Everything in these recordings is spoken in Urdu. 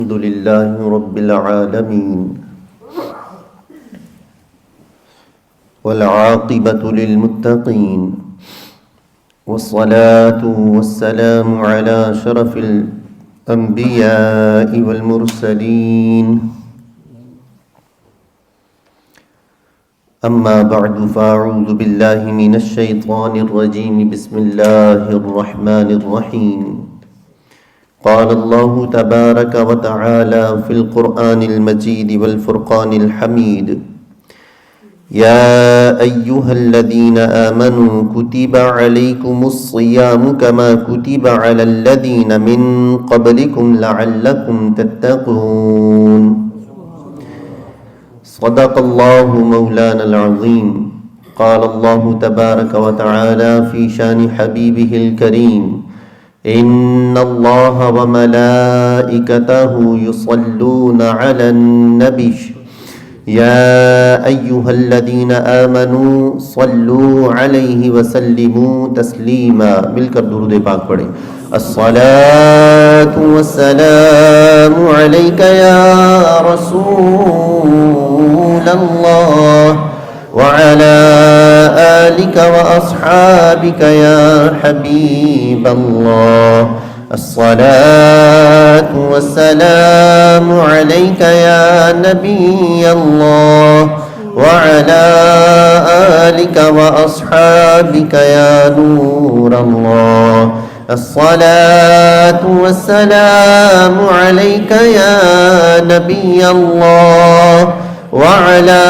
الحمد لله رب العالمين والعاقبة للمتقين والصلاة والسلام على شرف الأنبياء والمرسلين أما بعد فأعوذ بالله من الشيطان الرجيم بسم الله الرحمن الرحيم قال الله تبارك وتعالى في القرآن المجيد والفرقان الحميد يا أيها الذين آمنوا كتب عليكم الصيام كما كتب على الذين من قبلكم لعلكم تتقون صدق الله مولانا العظيم قال الله تبارك وتعالى في شان حبيبه الكريم إن الله وملائكته يصلون على النبي يا أيها الذين آمنوا صلوا عليه وسلموا تسليما مل کر درود پاک پڑھیں الصلاة والسلام عليك يا رسول الله وعلى آلك وأصحابك يا حبيب الله الصلاة والسلام عليك يا نبي الله وعلى آلك وأصحابك يا نور الله الصلاة والسلام عليك يا نبي الله وعلى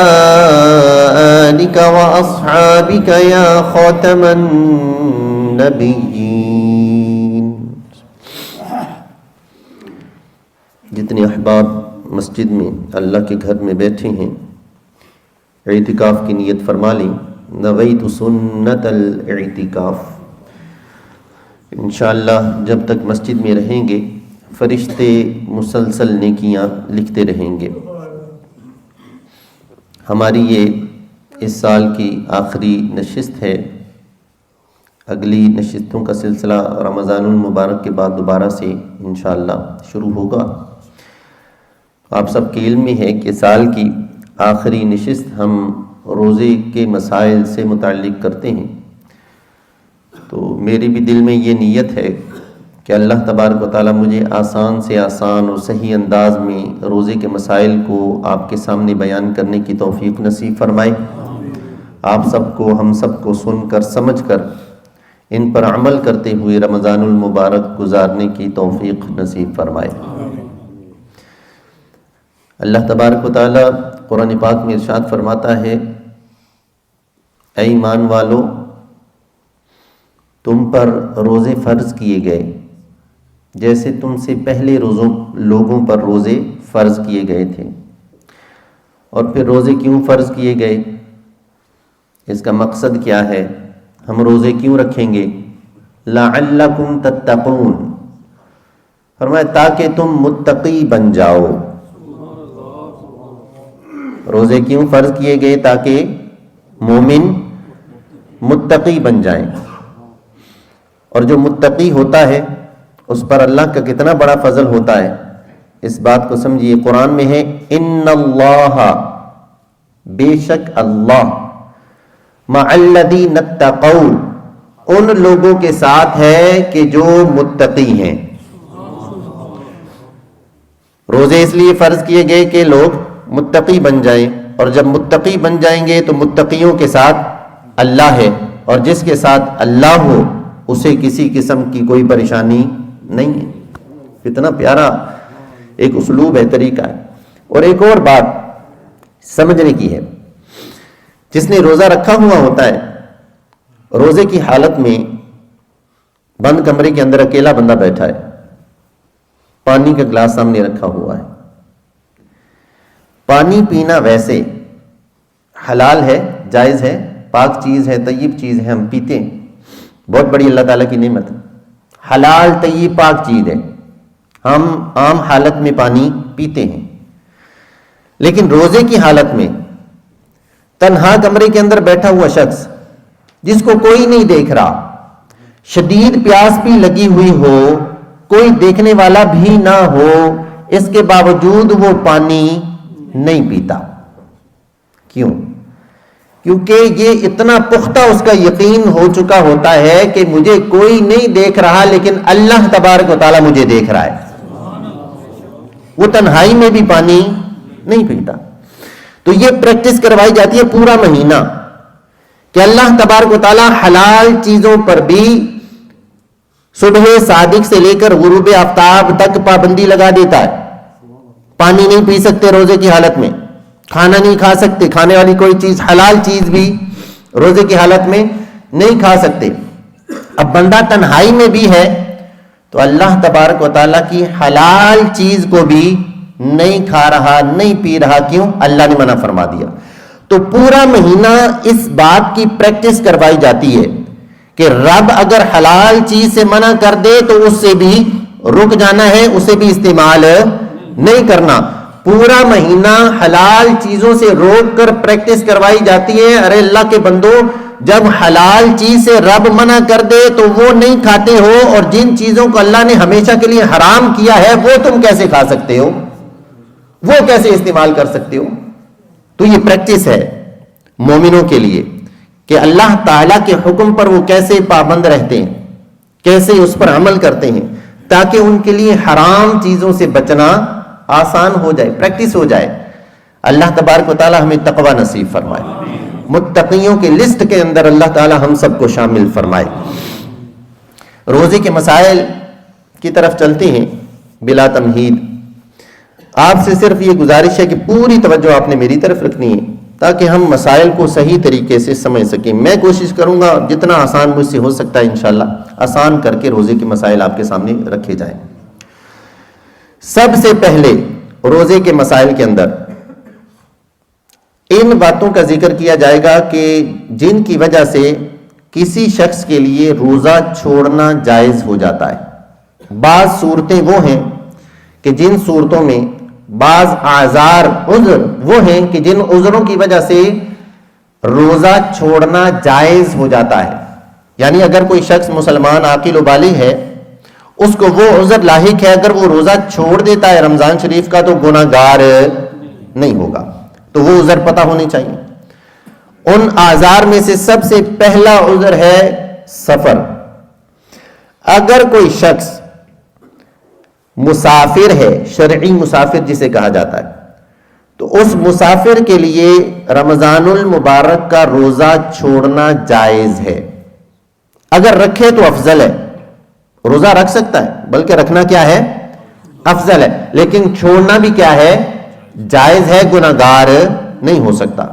آلك وأصحابك يا خاتم النبيين جتنے احباب مسجد میں اللہ کے گھر میں بیٹھے ہیں اعتکاف کی نیت فرما لیں نویت سنت الاعتکاف انشاءاللہ جب تک مسجد میں رہیں گے فرشتے مسلسل نیکیاں لکھتے رہیں گے ہماری یہ اس سال کی آخری نشست ہے اگلی نشستوں کا سلسلہ رمضان المبارک کے بعد دوبارہ سے انشاءاللہ شروع ہوگا آپ سب کے علم میں ہے کہ سال کی آخری نشست ہم روزے کے مسائل سے متعلق کرتے ہیں تو میرے بھی دل میں یہ نیت ہے کہ اللہ تبارک و تعالیٰ مجھے آسان سے آسان اور صحیح انداز میں روزے کے مسائل کو آپ کے سامنے بیان کرنے کی توفیق نصیب فرمائے آپ سب کو ہم سب کو سن کر سمجھ کر ان پر عمل کرتے ہوئے رمضان المبارک گزارنے کی توفیق نصیب فرمائے اللہ تبارک و تعالیٰ قرآن پاک میں ارشاد فرماتا ہے اے ایمان والو تم پر روزے فرض کیے گئے جیسے تم سے پہلے لوگوں پر روزے فرض کیے گئے تھے اور پھر روزے کیوں فرض کیے گئے اس کا مقصد کیا ہے ہم روزے کیوں رکھیں گے لعلکم تتقون فرمایا تاکہ تم متقی بن جاؤ روزے کیوں فرض کیے گئے تاکہ مومن متقی بن جائیں اور جو متقی ہوتا ہے اس پر اللہ کا کتنا بڑا فضل ہوتا ہے اس بات کو سمجھیے قرآن میں ہے ان اللہ بے شک اللہ مع الذین اتقوا ان لوگوں کے ساتھ ہے کہ جو متقی ہیں روزے اس لیے فرض کیے گئے کہ لوگ متقی بن جائیں اور جب متقی بن جائیں گے تو متقیوں کے ساتھ اللہ ہے اور جس کے ساتھ اللہ ہو اسے کسی قسم کی کوئی پریشانی نہیں ہے کتنا پیارا ایک اسلوب ہے طریقہ ہے اور ایک اور بات سمجھنے کی ہے جس نے روزہ رکھا ہوا ہوتا ہے روزے کی حالت میں بند کمرے کے اندر اکیلا بندہ بیٹھا ہے پانی کا گلاس سامنے رکھا ہوا ہے پانی پینا ویسے حلال ہے جائز ہے پاک چیز ہے طیب چیز ہے ہم پیتے ہیں بہت بڑی اللہ تعالیٰ کی نعمت ہے حلال طیب پاک چیز ہے ہم عام حالت میں پانی پیتے ہیں لیکن روزے کی حالت میں تنہا کمرے کے اندر بیٹھا ہوا شخص جس کو کوئی نہیں دیکھ رہا شدید پیاس بھی لگی ہوئی ہو کوئی دیکھنے والا بھی نہ ہو اس کے باوجود وہ پانی نہیں پیتا. کیوں؟ کیونکہ یہ اتنا پختہ اس کا یقین ہو چکا ہوتا ہے کہ مجھے کوئی نہیں دیکھ رہا لیکن اللہ تبارک و تعالیٰ مجھے دیکھ رہا ہے. وہ تنہائی میں بھی پانی نہیں پیتا. تو یہ پریکٹس کروائی جاتی ہے پورا مہینہ کہ اللہ تبارک و تعالیٰ حلال چیزوں پر بھی صبح صادق سے لے کر غروب آفتاب تک پابندی لگا دیتا ہے. پانی نہیں پی سکتے روزے کی حالت میں, کھانا نہیں کھا سکتے, کھانے والی کوئی چیز حلال چیز بھی روزے کی حالت میں نہیں کھا سکتے. اب بندہ تنہائی میں بھی ہے تو اللہ تبارک و تعالیٰ کی حلال چیز کو بھی نہیں کھا رہا, نہیں پی رہا. کیوں؟ اللہ نے منع فرما دیا. تو پورا مہینہ اس بات کی پریکٹس کروائی جاتی ہے کہ رب اگر حلال چیز سے منع کر دے تو اس سے بھی رک جانا ہے, اسے بھی استعمال نہیں کرنا. پورا مہینہ حلال چیزوں سے روک کر پریکٹس کروائی جاتی ہے. ارے اللہ کے بندو, جب حلال چیز سے رب منع کر دے تو وہ نہیں کھاتے ہو, اور جن چیزوں کو اللہ نے ہمیشہ کے لیے حرام کیا ہے وہ تم کیسے کھا سکتے ہو, وہ کیسے استعمال کر سکتے ہو؟ تو یہ پریکٹس ہے مومنوں کے لیے کہ اللہ تعالیٰ کے حکم پر وہ کیسے پابند رہتے ہیں, کیسے اس پر عمل کرتے ہیں, تاکہ ان کے لیے حرام چیزوں سے بچنا آسان ہو جائے, پریکٹس ہو جائے. اللہ تبارک و تعالیٰ ہمیں تقوی نصیب فرمائے, متقیوں کے لسٹ کے اندر اللہ تعالیٰ ہم سب کو شامل فرمائے. روزے کے مسائل کی طرف چلتے ہیں بلا تمہید. آپ سے صرف یہ گزارش ہے کہ پوری توجہ آپ نے میری طرف رکھنی ہے تاکہ ہم مسائل کو صحیح طریقے سے سمجھ سکیں. میں کوشش کروں گا جتنا آسان مجھ سے ہو سکتا ہے انشاءاللہ آسان کر کے روزے کے مسائل آپ کے سامنے رکھے جائیں. سب سے پہلے روزے کے مسائل کے اندر ان باتوں کا ذکر کیا جائے گا کہ جن کی وجہ سے کسی شخص کے لیے روزہ چھوڑنا جائز ہو جاتا ہے. بعض صورتیں وہ ہیں کہ جن صورتوں میں بعض اعذار عذر وہ ہیں کہ جن عذروں کی وجہ سے روزہ چھوڑنا جائز ہو جاتا ہے. یعنی اگر کوئی شخص مسلمان عاقل و بالغ ہے, اس کو وہ عذر لاحق ہے, اگر وہ روزہ چھوڑ دیتا ہے رمضان شریف کا تو گناہ گار نہیں ہوگا. تو وہ عذر پتہ ہونے چاہیے. ان اعذار میں سے سب سے پہلا عذر ہے سفر. اگر کوئی شخص مسافر ہے, شرعی مسافر جسے کہا جاتا ہے, تو اس مسافر کے لیے رمضان المبارک کا روزہ چھوڑنا جائز ہے. اگر رکھے تو افضل ہے, روزہ رکھ سکتا ہے, بلکہ رکھنا کیا ہے افضل ہے, لیکن چھوڑنا بھی کیا ہے جائز ہے, گناہ گار نہیں ہو سکتا.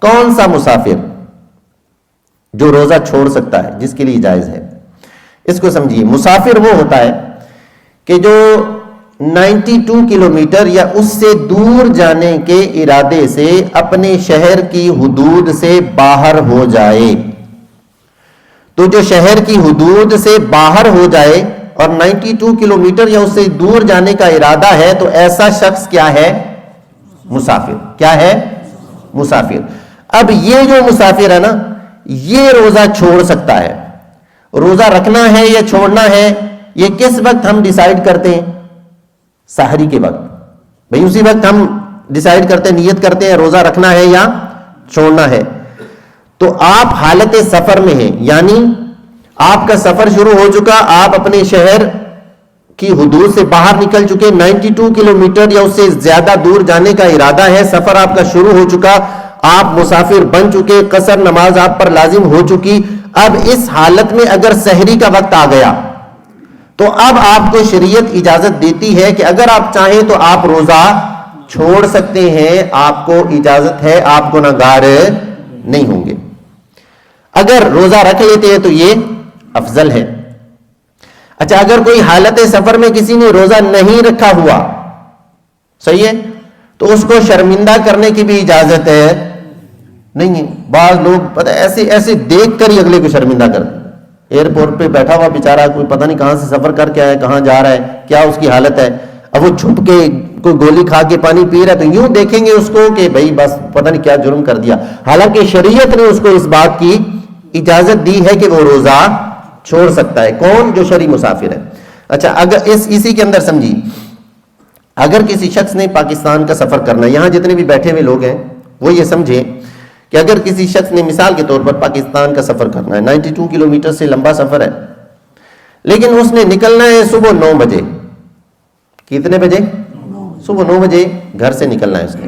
کون سا مسافر جو روزہ چھوڑ سکتا ہے جس کے لیے جائز ہے؟ اس کو سمجھیے. مسافر وہ ہوتا ہے کہ جو 92 کلومیٹر یا اس سے دور جانے کے ارادے سے اپنے شہر کی حدود سے باہر ہو جائے. تو جو شہر کی حدود سے باہر ہو جائے اور 92 کلومیٹر یا اس سے دور جانے کا ارادہ ہے تو ایسا شخص کیا ہے مسافر. کیا ہے مسافر. اب یہ جو مسافر ہے نا, یہ روزہ چھوڑ سکتا ہے. روزہ رکھنا ہے یا چھوڑنا ہے یہ کس وقت ہم ڈیسائیڈ کرتے ہیں؟ سحری کے وقت. بھئی اسی وقت ہم ڈیسائیڈ کرتے ہیں, نیت کرتے ہیں روزہ رکھنا ہے یا چھوڑنا ہے. تو آپ حالت سفر میں ہیں, یعنی آپ کا سفر شروع ہو چکا, آپ اپنے شہر کی حدود سے باہر نکل چکے, 92 کلومیٹر یا اس سے زیادہ دور جانے کا ارادہ ہے, سفر آپ کا شروع ہو چکا, آپ مسافر بن چکے, قصر نماز آپ پر لازم ہو چکی. اب اس حالت میں اگر سحری کا وقت آ گیا تو اب آپ کو شریعت اجازت دیتی ہے کہ اگر آپ چاہیں تو آپ روزہ چھوڑ سکتے ہیں, آپ کو اجازت ہے, آپ گناہ گار نہیں ہوں گے. اگر روزہ رکھ لیتے ہیں تو یہ افضل ہے. اچھا, اگر کوئی حالت سفر میں کسی نے روزہ نہیں رکھا ہوا, صحیح ہے, تو اس کو شرمندہ کرنے کی بھی اجازت ہے نہیں ہے. بعض لوگ پتہ ایسے ایسے دیکھ کر ہی اگلے کو شرمندہ کرتے. ایئرپورٹ پہ بیٹھا ہوا بیچارہ, کوئی پتہ نہیں کہاں سے سفر کر کے آیا, کہاں جا رہا ہے, کیا اس کی حالت ہے, اب وہ چھپ کے کوئی گولی کھا کے پانی پی رہا ہے تو یوں دیکھیں گے اس کو کہ بھائی بس پتہ نہیں کیا جرم کر دیا. حالانکہ شریعت نے اس کو اس بات کی اجازت دی ہے کہ وہ روزہ چھوڑ سکتا ہے. کون؟ جو شرعی مسافر ہے. اچھا, اگر اسی کے اندر سمجھی, اگر کسی شخص نے پاکستان کا سفر کرنا ہے، یہاں جتنے بھی بیٹھے ہوئے لوگ ہیں وہ یہ سمجھیں کہ اگر کسی شخص نے مثال کے طور پر پاکستان کا سفر کرنا ہے، 92 کلومیٹر سے لمبا سفر ہے، لیکن اس نے نکلنا ہے صبح 9 بجے. کتنے بجے؟ صبح 9 بجے گھر سے نکلنا ہے اس نے،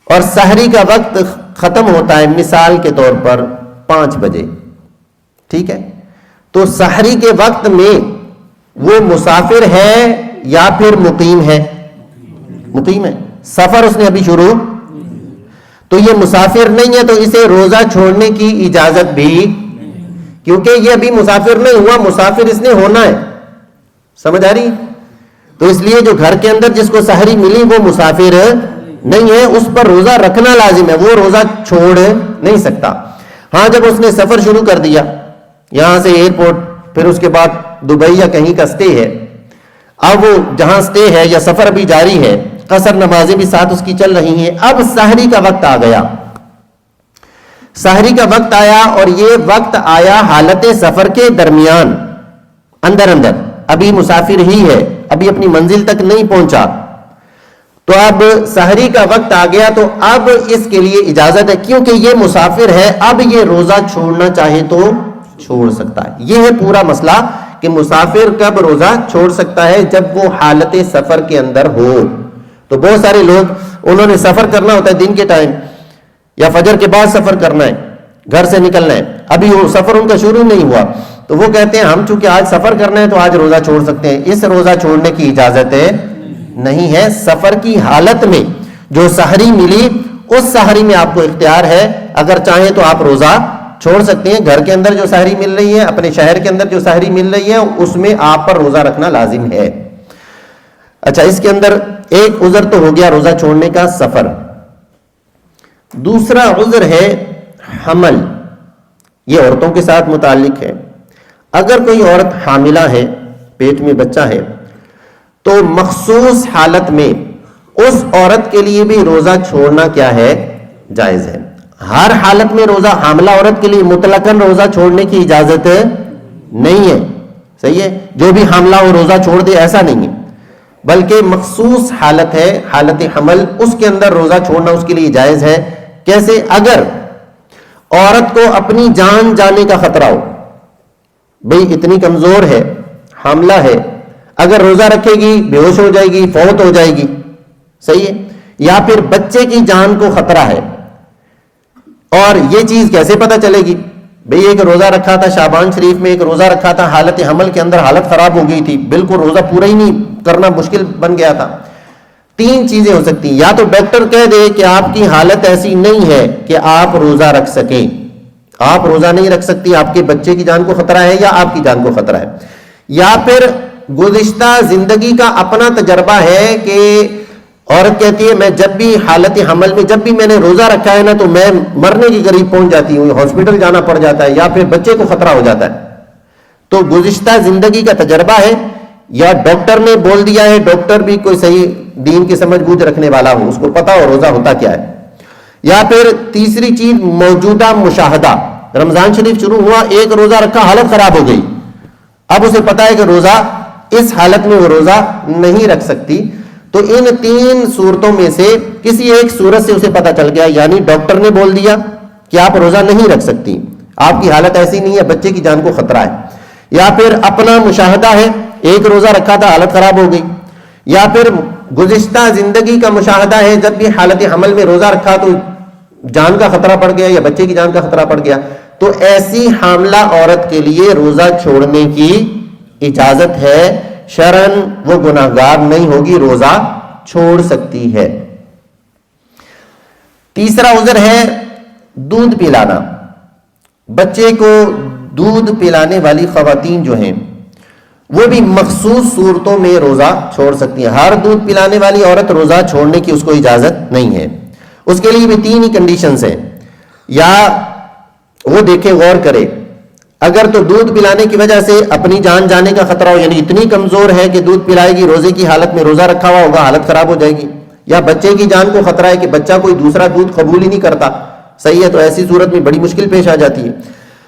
اور سحری کا وقت ختم ہوتا ہے مثال کے طور پر 5 بجے. ٹھیک ہے، تو سحری کے وقت میں وہ مسافر ہے یا پھر مقیم ہے؟ مقیم ہے. سفر اس نے ابھی شروع، تو یہ مسافر نہیں ہے، تو اسے روزہ چھوڑنے کی اجازت بھی، کیونکہ یہ ابھی مسافر نہیں ہوا، مسافر اس نے ہونا ہے. سمجھ آ رہی؟ تو اس لیے جو گھر کے اندر جس کو سحری ملی وہ مسافر نہیں ہے، اس پر روزہ رکھنا لازم ہے، وہ روزہ چھوڑ نہیں سکتا. ہاں جب اس نے سفر شروع کر دیا یہاں سے ایئرپورٹ، پھر اس کے بعد دبئی یا کہیں کا سٹے ہے، اب وہ جہاں سٹے ہے یا سفر ابھی جاری ہے، قصر نمازیں بھی ساتھ اس کی چل رہی ہیں، اب سحری کا وقت آ گیا. سحری کا وقت آیا، اور یہ وقت آیا حالت سفر کے درمیان، اندر ابھی مسافر ہی ہے، ابھی اپنی منزل تک نہیں پہنچا. تو اب سحری کا وقت آ گیا، تو اب اس کے لیے اجازت ہے، کیونکہ یہ مسافر ہے، اب یہ روزہ چھوڑنا چاہے تو چھوڑ سکتا ہے. یہ ہے پورا مسئلہ کہ مسافر کب روزہ چھوڑ سکتا ہے، جب وہ حالت سفر کے اندر ہو. تو بہت سارے لوگ انہوں نے سفر کرنا ہوتا ہے دن کے ٹائم یا فجر کے بعد سفر کرنا ہے، گھر سے نکلنا ہے، ابھی وہ سفر ان کا شروع نہیں ہوا، تو وہ کہتے ہیں ہم چونکہ آج سفر کرنا ہے تو آج روزہ چھوڑ سکتے ہیں. اس روزہ چھوڑنے کی اجازت نہیں ہے. سفر کی حالت میں جو سحری ملی اس سحری میں آپ کو اختیار ہے، اگر چاہیں تو آپ روزہ چھوڑ سکتے ہیں. گھر کے اندر جو سحری مل رہی ہے، اپنے شہر کے اندر جو سحری مل رہی ہے، اس میں آپ پر روزہ رکھنا لازم ہے. اچھا، اس کے اندر ایک عذر تو ہو گیا روزہ چھوڑنے کا، سفر. دوسرا عذر ہے حمل. یہ عورتوں کے ساتھ متعلق ہے. اگر کوئی عورت حاملہ ہے، پیٹ میں بچہ ہے، تو مخصوص حالت میں اس عورت کے لیے بھی روزہ چھوڑنا کیا ہے؟ جائز ہے. ہر حالت میں روزہ حاملہ عورت کے لیے مطلقاً روزہ چھوڑنے کی اجازت نہیں ہے. صحیح ہے، جو بھی حاملہ ہو روزہ چھوڑ دے ایسا نہیں ہے، بلکہ مخصوص حالت ہے حالت حمل، اس کے اندر روزہ چھوڑنا اس کے لیے جائز ہے. کیسے؟ اگر عورت کو اپنی جان جانے کا خطرہ ہو، بھئی اتنی کمزور ہے، حاملہ ہے، اگر روزہ رکھے گی بے ہوش ہو جائے گی، فوت ہو جائے گی. صحیح ہے، یا پھر بچے کی جان کو خطرہ ہے، اور یہ چیز کیسے پتہ چلے گی؟ بھئی ایک روزہ رکھا تھا شعبان شریف میں، ایک روزہ رکھا تھا حالت حمل کے اندر، حالت خراب ہو گئی تھی، بالکل روزہ پورا ہی نہیں کرنا مشکل بن گیا تھا. 3 چیزیں ہو سکتی ہیں. یا تو ڈاکٹر کہہ دے کہ آپ کی حالت ایسی نہیں ہے کہ آپ روزہ رکھ سکیں، آپ روزہ نہیں رکھ سکتی، آپ کے بچے کی جان کو خطرہ ہے یا آپ کی جان کو خطرہ ہے. یا پھر گزشتہ زندگی کا اپنا تجربہ ہے کہ عورت کہتی ہے میں جب بھی حالت حمل میں جب بھی میں نے روزہ رکھا ہے نا تو میں مرنے کے قریب پہنچ جاتی ہوں، ہاسپٹل جانا پڑ جاتا ہے، یا پھر بچے کو خطرہ ہو جاتا ہے. تو گزشتہ زندگی کا تجربہ ہے، یا ڈاکٹر نے بول دیا ہے، ڈاکٹر بھی کوئی صحیح دین کی سمجھ بوجھ رکھنے والا ہو، اس کو پتا ہو روزہ ہوتا کیا ہے. یا پھر تیسری چیز موجودہ مشاہدہ، رمضان شریف شروع ہوا، ایک روزہ رکھا، حالت خراب ہو گئی، اب اسے پتا ہے کہ روزہ اس حالت میں وہ روزہ نہیں رکھ سکتی. تو ان 3 صورتوں میں سے کسی ایک صورت سے اسے پتا چل گیا، یعنی ڈاکٹر نے بول دیا کہ آپ روزہ نہیں رکھ سکتی، آپ کی حالت ایسی نہیں ہے، بچے کی جان کو خطرہ ہے. یا پھر اپنا مشاہدہ ہے، ایک روزہ رکھا تھا حالت خراب ہو گئی. یا پھر گزشتہ زندگی کا مشاہدہ ہے، جب بھی حالت حمل میں روزہ رکھا تو جان کا خطرہ پڑ گیا یا بچے کی جان کا خطرہ پڑ گیا. تو ایسی حاملہ عورت کے لیے روزہ چھوڑنے کی اجازت ہے، شرعاً وہ گناہگار نہیں ہوگی، روزہ چھوڑ سکتی ہے. تیسرا عذر ہے دودھ پلانا. بچے کو دودھ پلانے والی خواتین جو ہیں وہ بھی مخصوص صورتوں میں روزہ چھوڑ سکتی ہیں. ہر دودھ پلانے والی عورت روزہ چھوڑنے کی اس کو اجازت نہیں ہے. اس کے لیے بھی 3 ہی کنڈیشنز ہیں. یا وہ دیکھے، غور کرے، اگر تو دودھ پلانے کی وجہ سے اپنی جان جانے کا خطرہ ہو، یعنی اتنی کمزور ہے کہ دودھ پلائے گی، روزے کی حالت میں روزہ رکھا ہوا ہوگا، حالت خراب ہو جائے گی. یا بچے کی جان کو خطرہ ہے کہ بچہ کوئی دوسرا دودھ قبول ہی نہیں کرتا. صحیح ہے، تو ایسی صورت میں بڑی مشکل پیش آ جاتی ہے.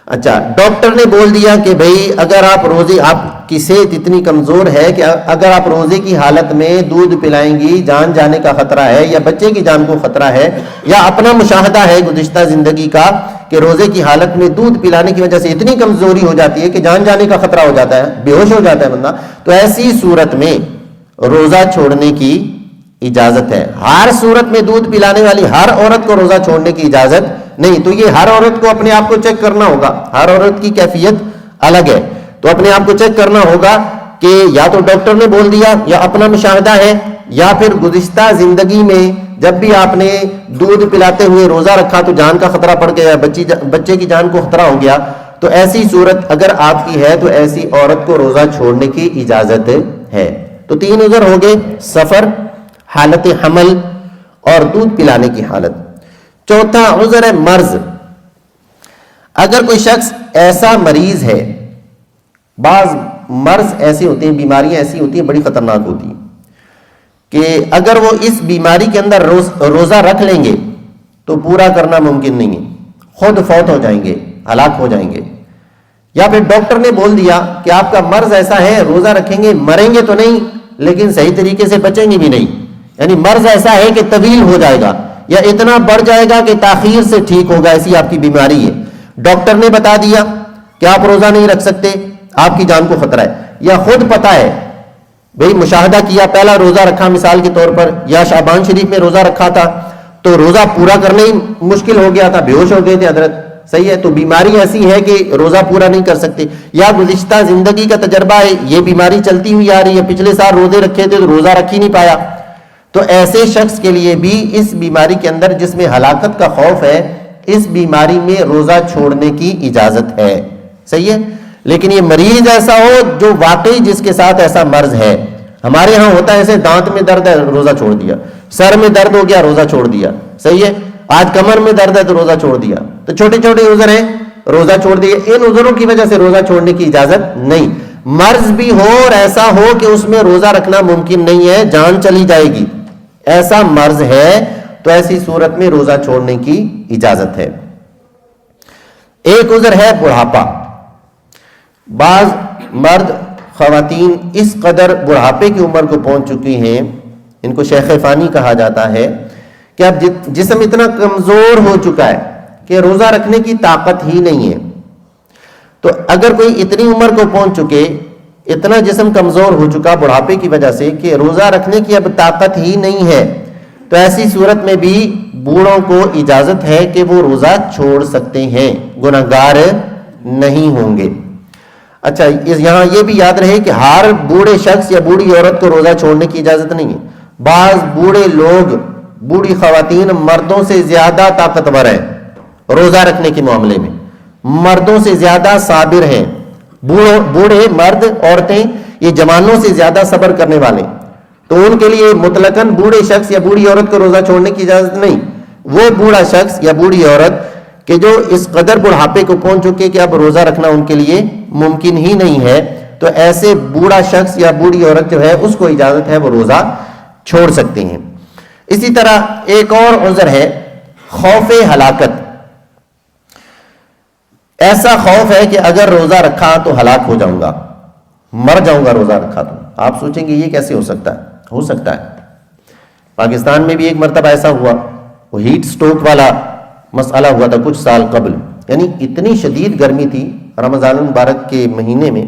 اچھا، ڈاکٹر نے بول دیا کہ بھئی اگر آپ کی صحت اتنی کمزور ہے کہ اگر آپ روزے کی حالت میں دودھ پلائیں گی جان جانے کا خطرہ ہے، یا بچے کی جان کو خطرہ ہے، یا اپنا مشاہدہ ہے گزشتہ زندگی کا کہ روزے کی حالت میں دودھ پلانے کی وجہ سے اتنی کمزوری ہو جاتی ہے کہ جان جانے کا خطرہ ہو جاتا ہے، بے ہوش ہو جاتا ہے بندہ، تو ایسی صورت میں روزہ چھوڑنے کی اجازت ہے۔ ہر صورت میں دودھ پلانے والی ہر عورت کو روزہ چھوڑنے کی اجازت نہیں، تو یہ ہر عورت کو اپنے آپ کو چیک کرنا ہوگا، ہر عورت کی کیفیت الگ ہے، تو اپنے آپ کو چیک کرنا ہوگا کہ یا تو ڈاکٹر نے بول دیا، یا اپنا مشاہدہ ہے، یا پھر گزشتہ زندگی میں جب بھی آپ نے دودھ پلاتے ہوئے روزہ رکھا تو جان کا خطرہ پڑ گیا، بچے کی جان کو خطرہ ہو گیا، تو ایسی صورت اگر آپ کی ہے تو ایسی عورت کو روزہ چھوڑنے کی اجازت ہے۔ تو 3 عذر ہو گئے: سفر، حالت حمل اور دودھ پلانے کی حالت۔ چوتھا عذر ہے مرض۔ اگر کوئی شخص ایسا مریض ہے، بعض مرض ایسے ہوتے ہیں، بیماریاں ایسی ہوتی ہیں بڑی خطرناک ہوتی ہیں کہ اگر وہ اس بیماری کے اندر روزہ رکھ لیں گے تو پورا کرنا ممکن نہیں ہے، خود فوت ہو جائیں گے، ہلاک ہو جائیں گے، یا پھر ڈاکٹر نے بول دیا کہ آپ کا مرض ایسا ہے روزہ رکھیں گے مریں گے تو نہیں لیکن صحیح طریقے سے بچیں گے بھی نہیں، یعنی مرض ایسا ہے کہ طویل ہو جائے گا یا اتنا بڑھ جائے گا کہ تاخیر سے ٹھیک ہوگا، ایسی آپ کی بیماری ہے، ڈاکٹر نے بتا دیا کہ آپ روزہ نہیں رکھ سکتے، آپ کی جان کو خطرہ ہے، یا خود پتا ہے بھئی مشاہدہ کیا، پہلا روزہ رکھا مثال کے طور پر، یا شعبان شریف میں روزہ رکھا تھا تو روزہ پورا کرنا ہی مشکل ہو گیا تھا، بے ہوش ہو گئے تھے حضرت، صحیح ہے، تو بیماری ایسی ہے کہ روزہ پورا نہیں کر سکتے، یا گزشتہ زندگی کا تجربہ ہے، یہ بیماری چلتی ہوئی آ رہی ہے، پچھلے سال روزے رکھے تھے تو روزہ رکھ ہی نہیں پایا، تو ایسے شخص کے لیے بھی اس بیماری کے اندر جس میں ہلاکت کا خوف ہے، اس بیماری میں روزہ چھوڑنے کی اجازت ہے، صحیح ہے، لیکن یہ مریض ایسا ہو جو واقعی جس کے ساتھ ایسا مرض ہے، ہمارے ہاں ہوتا ہے ایسے دانت میں درد ہے روزہ چھوڑ دیا، سر میں درد ہو گیا روزہ چھوڑ دیا، صحیح ہے، آج کمر میں درد ہے تو روزہ چھوڑ دیا، تو چھوٹے چھوٹے عذر ہیں روزہ چھوڑ دیے، ان عذروں کی وجہ سے روزہ چھوڑنے کی اجازت نہیں۔ مرض بھی ہو اور ایسا ہو کہ اس میں روزہ رکھنا ممکن نہیں ہے، جان چلی جائے گی، ایسا مرض ہے تو ایسی صورت میں روزہ چھوڑنے کی اجازت ہے۔ ایک عذر ہے بڑھاپا۔ بعض مرد خواتین اس قدر بڑھاپے کی عمر کو پہنچ چکی ہیں، ان کو شیخ فانی کہا جاتا ہے، کہ اب جسم اتنا کمزور ہو چکا ہے کہ روزہ رکھنے کی طاقت ہی نہیں ہے۔ تو اگر کوئی اتنی عمر کو پہنچ چکے، اتنا جسم کمزور ہو چکا بڑھاپے کی وجہ سے کہ روزہ رکھنے کی اب طاقت ہی نہیں ہے، تو ایسی صورت میں بھی بوڑھوں کو اجازت ہے کہ وہ روزہ چھوڑ سکتے ہیں، گنہگار نہیں ہوں گے۔ اچھا، یہاں یہ بھی یاد رہے کہ ہر بوڑھے شخص یا بوڑھی عورت کو روزہ چھوڑنے کی اجازت نہیں ہے۔ بعض بوڑھے لوگ، بوڑھی خواتین مردوں سے زیادہ طاقتور ہیں روزہ رکھنے کے معاملے میں، مردوں سے زیادہ صابر ہیں، بوڑھے مرد عورتیں یہ جوانوں سے زیادہ صبر کرنے والے، تو ان کے لیے مطلقاً بوڑھے شخص یا بوڑھی عورت کو روزہ چھوڑنے کی اجازت نہیں۔ وہ بوڑھا شخص یا بوڑھی عورت کہ جو اس قدر بڑھاپے کو پہنچ چکے کہ اب روزہ رکھنا ان کے لیے ممکن ہی نہیں ہے، تو ایسے بوڑھا شخص یا بوڑھی عورت جو ہے اس کو اجازت ہے وہ روزہ چھوڑ سکتے ہیں۔ اسی طرح ایک اور عذر ہے خوف ہلاکت۔ ایسا خوف ہے کہ اگر روزہ رکھا تو ہلاک ہو جاؤں گا، مر جاؤں گا روزہ رکھا تو۔ آپ سوچیں گے یہ کیسے ہو سکتا ہے؟ ہو سکتا ہے۔ پاکستان میں بھی ایک مرتبہ ایسا ہوا، وہ ہیٹ سٹروک والا مسئلہ ہوا تھا کچھ سال قبل، یعنی اتنی شدید گرمی تھی رمضان المبارک کے مہینے میں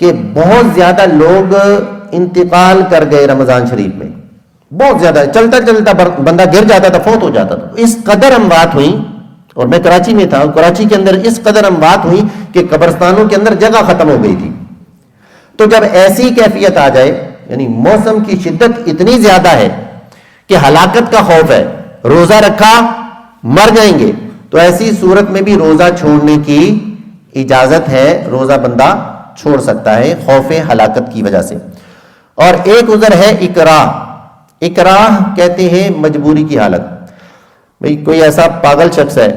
کہ بہت زیادہ لوگ انتقال کر گئے رمضان شریف میں، بہت زیادہ، چلتا چلتا بندہ گر جاتا تھا، فوت ہو جاتا تھا۔ اس قدر اموات ہوئی، اور میں کراچی میں تھا، کراچی کے اندر اس قدر اموات ہوئی کہ قبرستانوں کے اندر جگہ ختم ہو گئی تھی۔ تو جب ایسی کیفیت آ جائے، یعنی موسم کی شدت اتنی زیادہ ہے کہ ہلاکت کا خوف ہے، روزہ رکھا مر جائیں گے، تو ایسی صورت میں بھی روزہ چھوڑنے کی اجازت ہے، روزہ بندہ چھوڑ سکتا ہے خوف ہلاکت کی وجہ سے۔ اور ایک عذر ہے اکراہ۔ اکراہ کہتے ہیں مجبوری کی حالت۔ بھئی کوئی ایسا پاگل شخص ہے،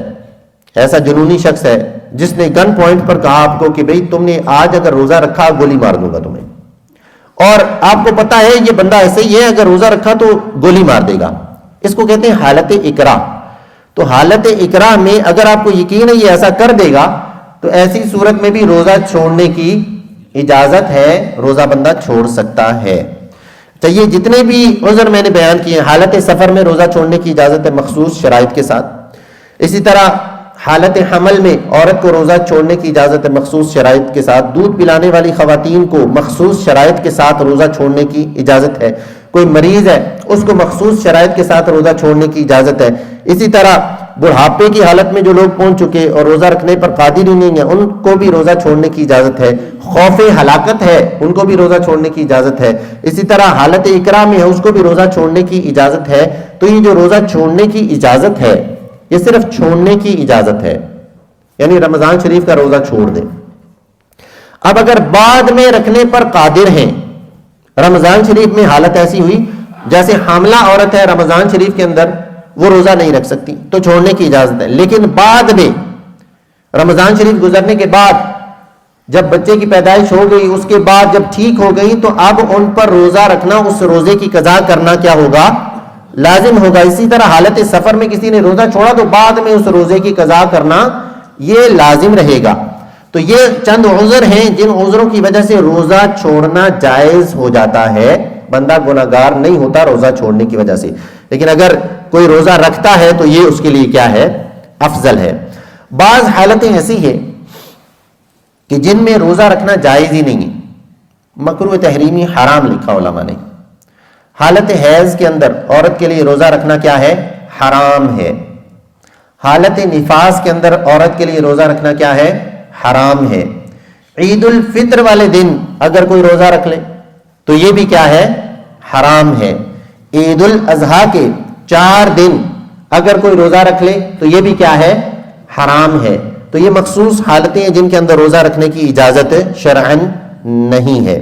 ایسا جنونی شخص ہے جس نے گن پوائنٹ پر کہا آپ کو کہ بھئی تم نے آج اگر روزہ رکھا گولی مار دوں گا تمہیں، اور آپ کو پتا ہے یہ بندہ ایسے ہی ہے، اگر روزہ رکھا تو گولی مار دے گا، اس کو کہتے ہیں حالت اکراہ۔ تو حالت اکراہ میں اگر آپ کو یقین ہے یہ ایسا کر دے گا، تو ایسی صورت میں بھی روزہ چھوڑنے کی اجازت ہے روزہ بندہ چھوڑ سکتا ہے. تو یہ جتنے بھی عذر میں نے بیان کیے ہیں، حالت سفر میں روزہ چھوڑنے کی اجازت ہے مخصوص شرائط کے ساتھ. اسی طرح حالت حمل میں عورت کو روزہ چھوڑنے کی اجازت ہے مخصوص شرائط کے ساتھ. دودھ پلانے والی خواتین کو مخصوص شرائط کے ساتھ روزہ چھوڑنے کی اجازت ہے. کوئی مریض ہے اس کو مخصوص شرائط کے ساتھ روزہ چھوڑنے کی اجازت ہے. اسی طرح بڑھاپے کی حالت میں جو لوگ پہنچ چکے اور روزہ رکھنے پر قادر ہی نہیں ہیں، ان کو بھی روزہ چھوڑنے کی اجازت ہے. خوف ہلاکت ہے ان کو بھی روزہ چھوڑنے کی اجازت ہے. اسی طرح حالت اکرام میں ہے اس کو بھی روزہ چھوڑنے کی اجازت ہے. تو یہ جو روزہ چھوڑنے کی اجازت ہے یہ صرف چھوڑنے کی اجازت ہے، یعنی رمضان شریف کا روزہ چھوڑ دیں. اب اگر بعد میں رکھنے پر قادر ہیں، رمضان شریف میں حالت ایسی ہوئی جیسے حاملہ عورت ہے رمضان شریف کے اندر، وہ روزہ نہیں رکھ سکتی تو چھوڑنے کی اجازت ہے. لیکن بعد میں رمضان شریف گزرنے کے بعد جب بچے کی پیدائش ہو گئی، اس کے بعد جب ٹھیک ہو گئی، تو اب ان پر روزہ رکھنا، اس روزے کی قضا کرنا کیا ہوگا؟ لازم ہوگا. اسی طرح حالت سفر میں کسی نے روزہ چھوڑا تو بعد میں اس روزے کی قضا کرنا یہ لازم رہے گا. تو یہ چند عذر ہیں جن عذروں کی وجہ سے روزہ چھوڑنا جائز ہو جاتا ہے، بندہ گناہگار نہیں ہوتا روزہ چھوڑنے کی وجہ سے. لیکن اگر کوئی روزہ رکھتا ہے تو یہ اس کے لیے کیا ہے؟ افضل ہے. بعض حالتیں ایسی ہیں کہ جن میں روزہ رکھنا جائز ہی نہیں ہے، مکروہ تحریمی حرام لکھا علماء نے. حالت حیض کے اندر عورت کے لیے روزہ رکھنا کیا ہے؟ حرام ہے. حالت نفاس کے اندر عورت کے لیے روزہ رکھنا کیا ہے؟ حرام ہے. عید الفطر والے دن اگر کوئی روزہ رکھ لے تو یہ بھی کیا ہے؟ حرام ہے. عید الاضحیٰ کے 4 دن اگر کوئی روزہ رکھ لے تو یہ بھی کیا ہے؟ حرام ہے. تو یہ مخصوص حالتیں ہیں جن کے اندر روزہ رکھنے کی اجازت شرعاً نہیں ہے.